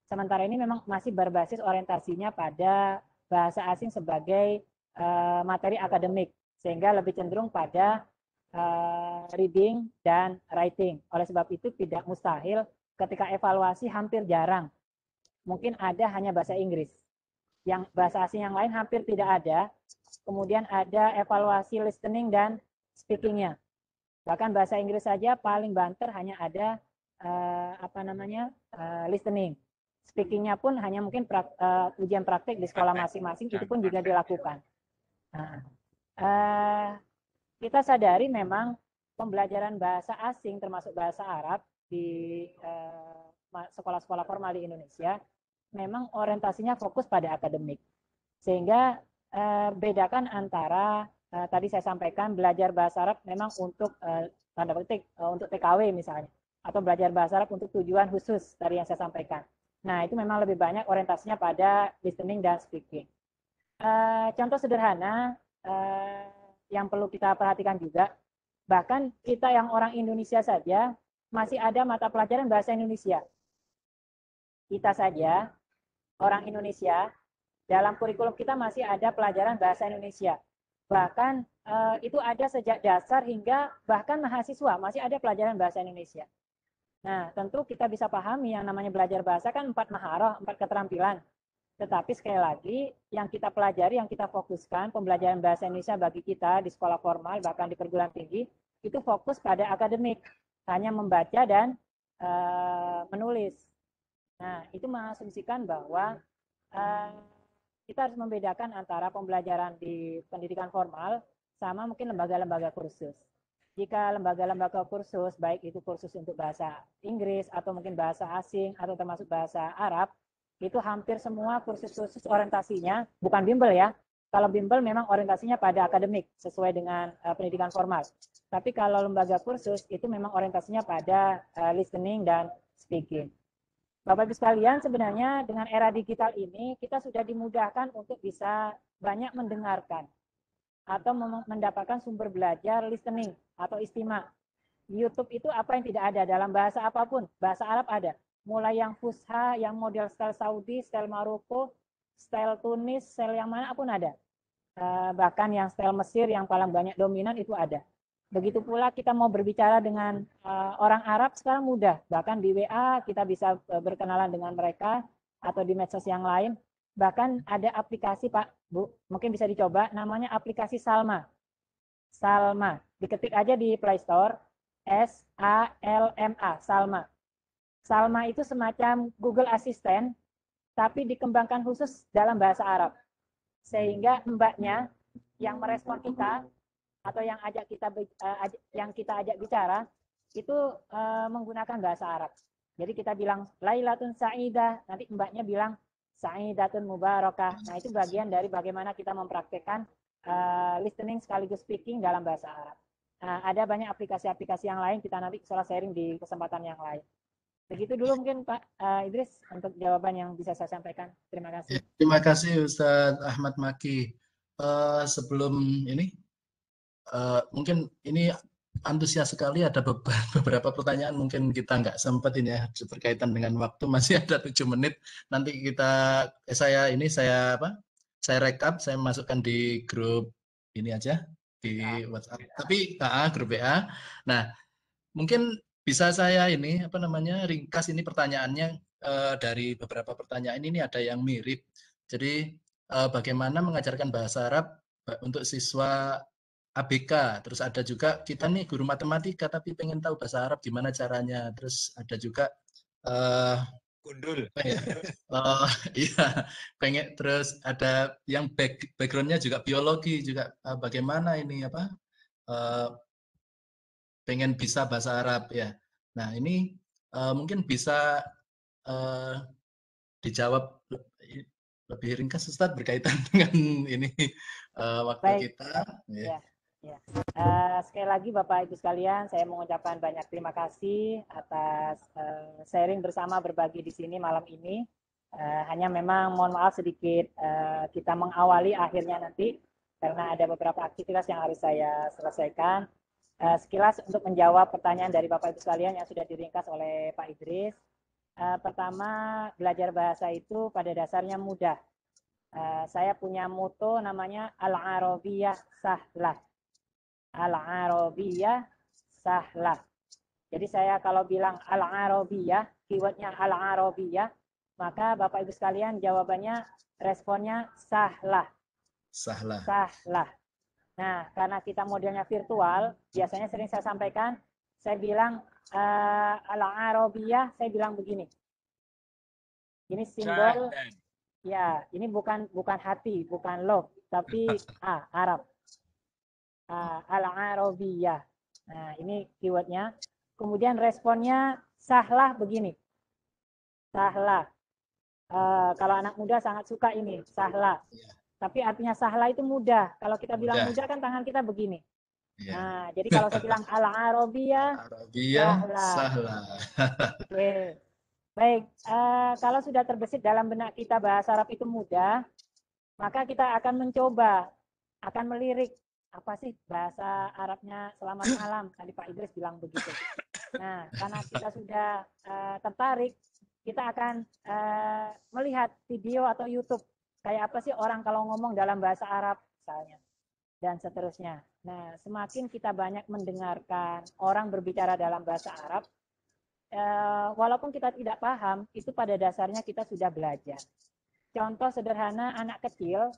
sementara ini memang masih berbasis orientasinya pada bahasa asing sebagai materi akademik, sehingga lebih cenderung pada reading dan writing. Oleh sebab itu tidak mustahil ketika evaluasi hampir jarang. Mungkin ada hanya bahasa Inggris. Yang bahasa asing yang lain hampir tidak ada. Kemudian ada evaluasi listening dan speaking-nya. Bahkan bahasa Inggris saja paling banter hanya ada listening. Speaking-nya pun hanya mungkin ujian praktik di sekolah masing-masing, itu pun juga dilakukan. Kita sadari memang pembelajaran bahasa asing termasuk bahasa Arab di sekolah-sekolah formal di Indonesia memang orientasinya fokus pada akademik. Sehingga bedakan antara tadi saya sampaikan belajar bahasa Arab memang untuk tanda petik untuk TKW misalnya, atau belajar bahasa Arab untuk tujuan khusus tadi yang saya sampaikan. Nah, itu memang lebih banyak orientasinya pada listening dan speaking. Contoh sederhana yang perlu kita perhatikan juga, bahkan kita yang orang Indonesia saja masih ada mata pelajaran bahasa Indonesia. Kita saja, orang Indonesia, dalam kurikulum kita masih ada pelajaran bahasa Indonesia. Bahkan itu ada sejak dasar hingga bahkan mahasiswa masih ada pelajaran bahasa Indonesia. Nah, tentu kita bisa pahami yang namanya belajar bahasa kan 4 maharah, 4 keterampilan. Tetapi sekali lagi, yang kita pelajari, yang kita fokuskan, pembelajaran bahasa Indonesia bagi kita di sekolah formal, bahkan di perguruan tinggi, itu fokus pada akademik. Hanya membaca dan menulis. Nah, itu mengasumsikan bahwa kita harus membedakan antara pembelajaran di pendidikan formal sama mungkin lembaga-lembaga kursus. Jika lembaga-lembaga kursus, baik itu kursus untuk bahasa Inggris atau mungkin bahasa asing atau termasuk bahasa Arab, itu hampir semua kursus-kursus orientasinya, bukan bimbel ya. Kalau bimbel memang orientasinya pada akademik sesuai dengan pendidikan formal. Tapi kalau lembaga kursus itu memang orientasinya pada listening dan speaking. Bapak Ibu sekalian, sebenarnya dengan era digital ini kita sudah dimudahkan untuk bisa banyak mendengarkan atau mendapatkan sumber belajar listening atau istima. YouTube itu apa yang tidak ada dalam bahasa apapun, bahasa Arab ada. Mulai yang Fusha, yang model style Saudi, style Maroko, style Tunis, style yang mana pun ada. Bahkan yang style Mesir yang paling banyak dominan itu ada. Begitu pula kita mau berbicara dengan orang Arab sekarang mudah. Bahkan di WA kita bisa berkenalan dengan mereka atau di medsos yang lain. Bahkan ada aplikasi Pak, Bu, mungkin bisa dicoba, namanya aplikasi Salma. Salma, diketik aja di Play Store, S-A-L-M-A, Salma. Salma itu semacam Google Assistant, tapi dikembangkan khusus dalam bahasa Arab. Sehingga mbaknya yang merespon kita, atau yang kita ajak bicara, itu menggunakan bahasa Arab. Jadi kita bilang, Lailatun Sa'idah, nanti mbaknya bilang, Sa'idatun Mubarakah. Nah, itu bagian dari bagaimana kita mempraktekkan listening sekaligus speaking dalam bahasa Arab. Nah, ada banyak aplikasi-aplikasi yang lain, kita nanti bisa sharing di kesempatan yang lain. Begitu dulu mungkin Pak Idris untuk jawaban yang bisa saya sampaikan. Terima kasih. Terima kasih Ustadz Ahmad Maki. Sebelum ini, mungkin ini antusias sekali, ada beberapa pertanyaan mungkin kita nggak sempat ini ya, berkaitan dengan waktu, masih ada 7 menit. Nanti saya rekap, saya masukkan di grup ini aja, di WhatsApp, tapi grup WA. Nah, mungkin bisa saya ini ringkas ini pertanyaannya. Dari beberapa pertanyaan ini ada yang mirip. Jadi bagaimana mengajarkan bahasa Arab untuk siswa ABK, terus ada juga kita nih guru matematika tapi pengen tahu bahasa Arab gimana caranya, terus ada juga gundul. Iya, pengen, terus ada yang backgroundnya juga biologi juga, bagaimana ini pengen bisa bahasa Arab ya. Nah, ini mungkin bisa dijawab lebih ringkas Ustadz berkaitan dengan ini waktu Baik. kita. Ya. Sekali lagi Bapak Ibu sekalian, saya mengucapkan banyak terima kasih atas sharing bersama, berbagi di sini malam ini. Hanya memang mohon maaf sedikit kita mengawali akhirnya nanti karena ada beberapa aktivitas yang harus saya selesaikan. Sekilas untuk menjawab pertanyaan dari Bapak Ibu sekalian yang sudah diringkas oleh Pak Idris. Pertama, belajar bahasa itu pada dasarnya mudah. Saya punya moto namanya Al-Arabiyah Sahlah. Al-Arabiyah Sahlah. Jadi saya kalau bilang Al-Arabiyah, keywordnya Al-Arabiyah, maka Bapak Ibu sekalian jawabannya, responnya sahlah. Sahlah. Sahlah. Nah, karena kita modelnya virtual, biasanya sering saya sampaikan, saya bilang Al-Arabiyah, saya bilang begini. Ini simbol, ya, ini bukan hati, bukan love, tapi Arab. Al-Arabiyah. Nah, ini keywordnya. Kemudian responnya sahlah begini. Sahlah. Kalau anak muda sangat suka ini, sahlah. Tapi artinya sahlah itu mudah. Kalau kita bilang mudah kan tangan kita begini. Ya. Nah, jadi kalau saya bilang Al-Arabiyah, sahlah. Oke. Baik, kalau sudah terbesit dalam benak kita bahasa Arab itu mudah, maka kita akan mencoba, akan melirik apa sih bahasa Arabnya selamat malam. Tadi Pak Idris bilang begitu. Nah, karena kita sudah tertarik, kita akan melihat video atau YouTube. Kayak apa sih orang kalau ngomong dalam bahasa Arab misalnya, dan seterusnya. Nah, semakin kita banyak mendengarkan orang berbicara dalam bahasa Arab, walaupun kita tidak paham, itu pada dasarnya kita sudah belajar. Contoh sederhana, anak kecil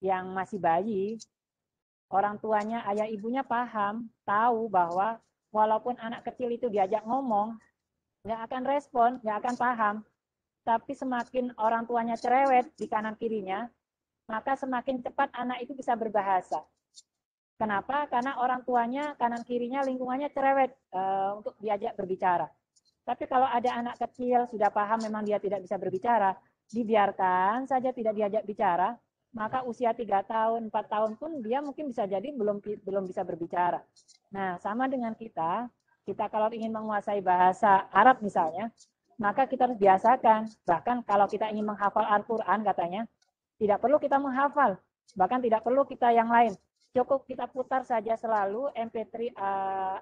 yang masih bayi, orang tuanya, ayah ibunya paham, tahu bahwa walaupun anak kecil itu diajak ngomong, nggak akan respon, nggak akan paham. Tapi semakin orang tuanya cerewet di kanan kirinya, maka semakin cepat anak itu bisa berbahasa. Kenapa? Karena orang tuanya kanan kirinya lingkungannya cerewet untuk diajak berbicara. Tapi kalau ada anak kecil sudah paham memang dia tidak bisa berbicara, dibiarkan saja tidak diajak bicara, maka usia 3 tahun, 4 tahun pun dia mungkin bisa jadi belum bisa berbicara. Nah, sama dengan kita kalau ingin menguasai bahasa Arab misalnya, maka kita harus biasakan. Bahkan kalau kita ingin menghafal Al-Quran katanya, tidak perlu kita menghafal. Bahkan tidak perlu kita yang lain. Cukup kita putar saja selalu MP3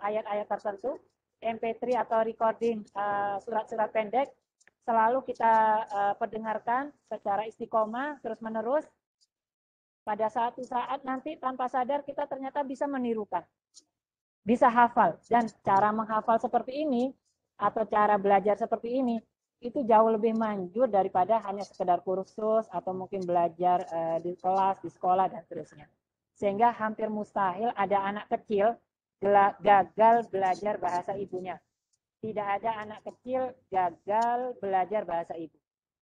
ayat-ayat tertentu, MP3 atau recording surat-surat pendek, selalu kita perdengarkan secara istiqomah, terus-menerus. Pada satu saat nanti tanpa sadar kita ternyata bisa menirukan. Bisa hafal. Dan cara menghafal seperti ini, atau cara belajar seperti ini, itu jauh lebih manjur daripada hanya sekedar kursus atau mungkin belajar di kelas, di sekolah, dan seterusnya. Sehingga hampir mustahil ada anak kecil gagal belajar bahasa ibunya. Tidak ada anak kecil gagal belajar bahasa ibu.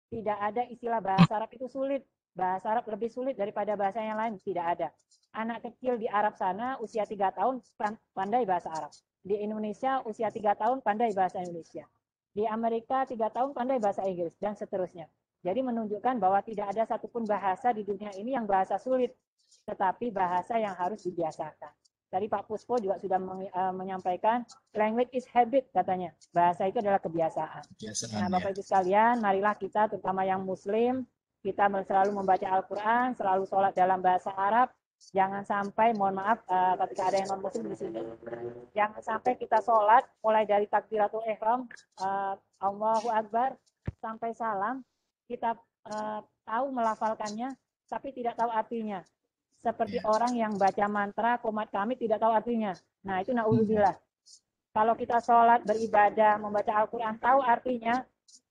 Tidak ada istilah bahasa Arab itu sulit. Bahasa Arab lebih sulit daripada bahasa yang lain. Tidak ada. Anak kecil di Arab sana usia 3 tahun pandai bahasa Arab. Di Indonesia usia 3 tahun pandai bahasa Indonesia. Di Amerika 3 tahun pandai bahasa Inggris, dan seterusnya. Jadi menunjukkan bahwa tidak ada satupun bahasa di dunia ini yang bahasa sulit, tetapi bahasa yang harus dibiasakan. Tadi Pak Puspo juga sudah menyampaikan, language is habit katanya. Bahasa itu adalah kebiasaan. Nah, Bapak Ibu sekalian, marilah kita, terutama yang Muslim, kita selalu membaca Al-Quran, selalu sholat dalam bahasa Arab. Jangan sampai, mohon maaf ketika ada yang non-muslim di sini, jangan sampai kita sholat mulai dari takbiratul ihram, Allahu Akbar, sampai salam, kita tahu melafalkannya, tapi tidak tahu artinya. Seperti orang yang baca mantra, qomat kamit, tidak tahu artinya. Nah, itu na'udzubillah. Kalau kita sholat, beribadah, membaca Al-Quran, tahu artinya,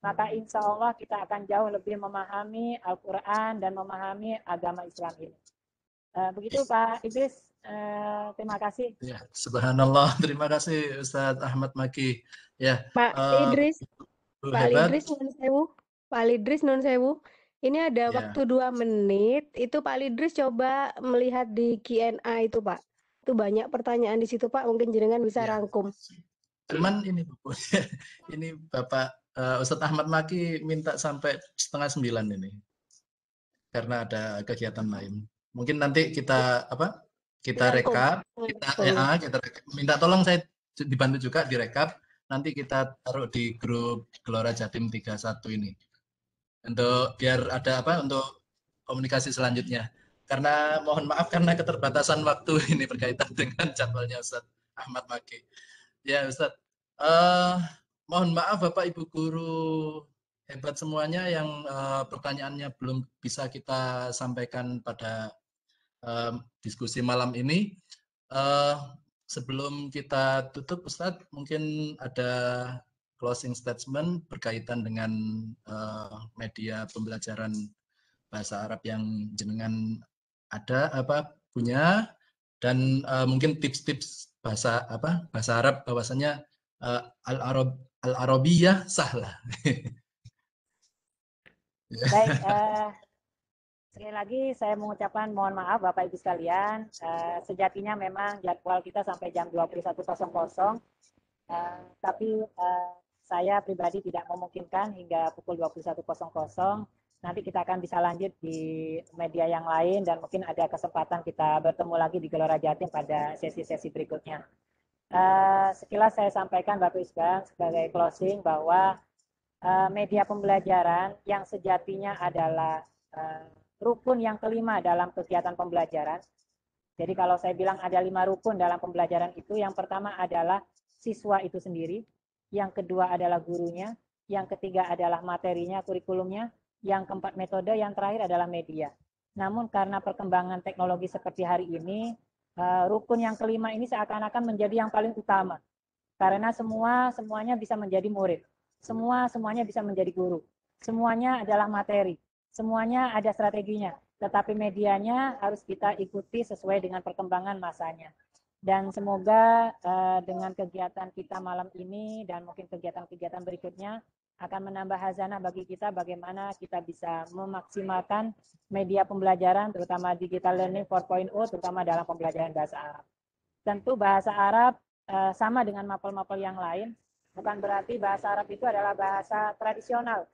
maka insya Allah kita akan jauh lebih memahami Al-Quran dan memahami agama Islam ini. Begitu Pak Idris, terima kasih. Ya, subhanallah, terima kasih Ustadz Ahmad Maki. Ya, Pak Idris, Pak Idris non sewu. Ini ada waktu 2 menit. Itu Pak Idris coba melihat di Q&A itu Pak. Itu banyak pertanyaan di situ Pak. Mungkin jenengan bisa rangkum. Cuman ini ini Bapak Ustadz Ahmad Maki minta sampai 8:30 ini, karena ada kegiatan lain. Mungkin nanti kita rekap, kita minta tolong saya dibantu juga direkap. nanti kita taruh di grup Gelora Jatim 31 ini. Untuk biar ada apa untuk komunikasi selanjutnya. Karena mohon maaf karena keterbatasan waktu ini berkaitan dengan jadwalnya Ustadz Ahmad Maki. Ya Ustadz, mohon maaf Bapak Ibu guru hebat semuanya yang pertanyaannya belum bisa kita sampaikan pada diskusi malam ini. Sebelum kita tutup Ustadz, mungkin ada closing statement berkaitan dengan media pembelajaran bahasa Arab yang jenengan punya, dan mungkin tips-tips bahasa Arab bahwasanya al-Arabiyah sahlah. Baik, sekali lagi saya mengucapkan mohon maaf Bapak Ibu sekalian. Sejatinya memang jadwal kita sampai jam 21.00, tapi saya pribadi tidak memungkinkan hingga pukul 21.00. Nanti kita akan bisa lanjut di media yang lain dan mungkin ada kesempatan kita bertemu lagi di Gelora Jatim pada sesi-sesi berikutnya. Sekilas saya sampaikan Bapak Ibu sekalian sebagai closing bahwa media pembelajaran yang sejatinya adalah rukun yang kelima dalam kegiatan pembelajaran. Jadi kalau saya bilang ada 5 rukun dalam pembelajaran itu, yang pertama adalah siswa itu sendiri, yang kedua adalah gurunya, yang ketiga adalah materinya, kurikulumnya, yang keempat metode, yang terakhir adalah media. Namun karena perkembangan teknologi seperti hari ini, rukun yang kelima ini seakan-akan menjadi yang paling utama. Karena semuanya bisa menjadi murid. Semuanya bisa menjadi guru. Semuanya adalah materi. Semuanya ada strateginya, tetapi medianya harus kita ikuti sesuai dengan perkembangan masanya. Dan semoga dengan kegiatan kita malam ini dan mungkin kegiatan-kegiatan berikutnya akan menambah hazanah bagi kita bagaimana kita bisa memaksimalkan media pembelajaran, terutama digital learning 4.0, terutama dalam pembelajaran bahasa Arab. Tentu bahasa Arab sama dengan mapel-mapel yang lain, bukan berarti bahasa Arab itu adalah bahasa tradisional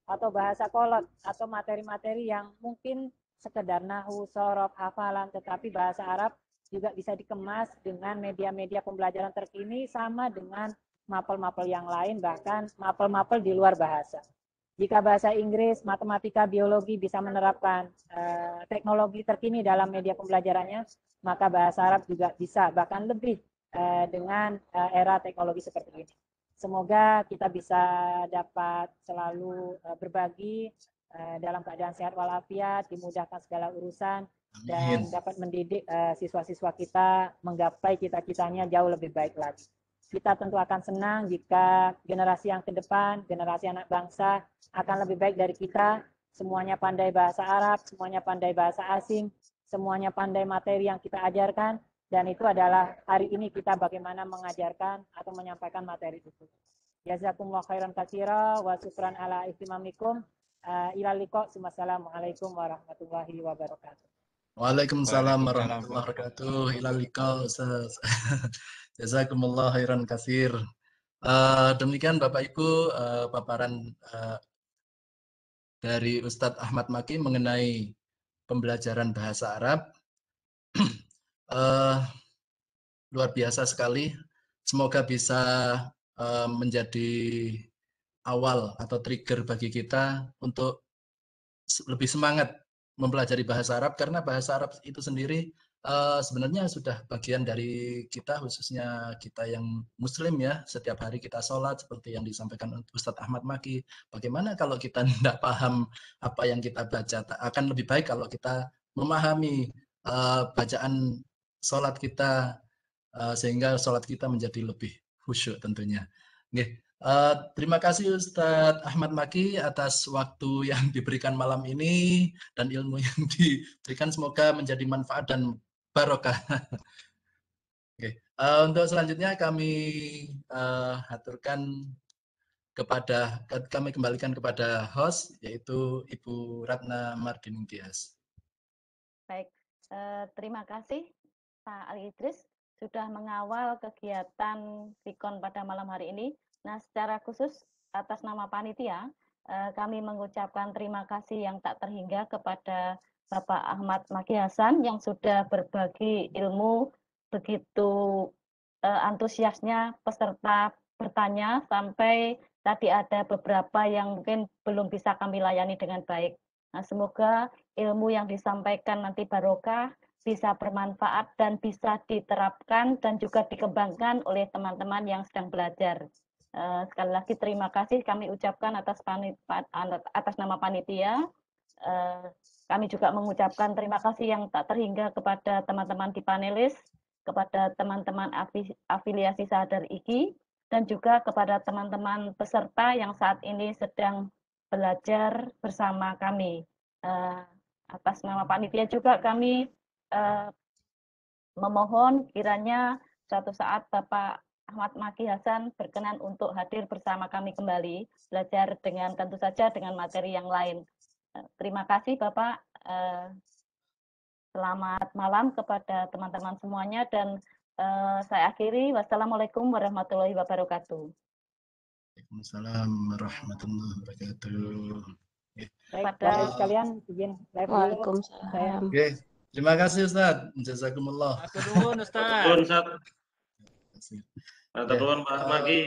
atau bahasa kolot atau materi-materi yang mungkin sekedar nahu, sorof, hafalan, tetapi bahasa Arab juga bisa dikemas dengan media-media pembelajaran terkini sama dengan mapel-mapel yang lain, bahkan mapel-mapel di luar bahasa. Jika bahasa Inggris, matematika, biologi bisa menerapkan teknologi terkini dalam media pembelajarannya, maka bahasa Arab juga bisa, bahkan lebih dengan era teknologi seperti ini. Semoga kita bisa dapat selalu berbagi dalam keadaan sehat walafiat, dimudahkan segala urusan, dan dapat mendidik siswa-siswa kita menggapai cita-citanya jauh lebih baik lagi. Kita tentu akan senang jika generasi yang ke depan, generasi anak bangsa akan lebih baik dari kita. Semuanya pandai bahasa Arab, semuanya pandai bahasa asing, semuanya pandai materi yang kita ajarkan. Dan itu adalah hari ini kita bagaimana mengajarkan atau menyampaikan materi itu. Jazakumullah khairan katsira wa syukran ala ihtimamikum. Ila liqa. Wassalamualaikum warahmatullahi wabarakatuh. Waalaikumsalam warahmatullahi wabarakatuh. Ila liqa. Jazakumullah khairan katsir. Demikian Bapak Ibu paparan dari Ustadz Ahmad Maki mengenai pembelajaran bahasa Arab. Luar biasa sekali. Semoga bisa menjadi awal atau trigger bagi kita untuk lebih semangat mempelajari bahasa Arab, karena bahasa Arab itu sendiri sebenarnya sudah bagian dari kita, khususnya kita yang muslim ya. Setiap hari kita sholat seperti yang disampaikan Ustadz Ahmad Maki. Bagaimana kalau kita tidak paham apa yang kita baca? Akan lebih baik kalau kita memahami bacaan sholat kita, sehingga sholat kita menjadi lebih khusyuk tentunya. Terima kasih Ustadz Ahmad Maki atas waktu yang diberikan malam ini dan ilmu yang diberikan, semoga menjadi manfaat dan barokah. Untuk selanjutnya kami kembalikan kepada host, yaitu Ibu Ratna Mardining Tias. Baik, terima kasih Pak Ali Idris sudah mengawal kegiatan Vikon pada malam hari ini. Nah, secara khusus atas nama panitia, kami mengucapkan terima kasih yang tak terhingga kepada Bapak Ahmad Maki Hasan yang sudah berbagi ilmu begitu antusiasnya peserta bertanya sampai tadi ada beberapa yang mungkin belum bisa kami layani dengan baik. Nah, semoga ilmu yang disampaikan nanti barokah, bisa bermanfaat dan bisa diterapkan dan juga dikembangkan oleh teman-teman yang sedang belajar. Sekali lagi terima kasih kami ucapkan atas nama panitia. Kami juga mengucapkan terima kasih yang tak terhingga kepada teman-teman di panelis, kepada teman-teman afiliasi Sadar IKI, dan juga kepada teman-teman peserta yang saat ini sedang belajar bersama kami. Atas nama panitia juga kami memohon kiranya suatu saat Bapak Ahmad Maki Hasan berkenan untuk hadir bersama kami kembali, belajar dengan tentu saja dengan materi yang lain. Terima kasih Bapak. Selamat malam kepada teman-teman semuanya dan saya akhiri. Wassalamualaikum warahmatullahi wabarakatuh. Waalaikumsalam warahmatullahi wabarakatuh. Baik, Bapak sekalian izin live dulu. Waalaikumsalam. Oke, terima kasih Ustaz. Jazakumullah. Matur nuwun, Ustaz. Matur nuwun, Ustaz. Terima kasih. Matur nuwun, Pak Maki.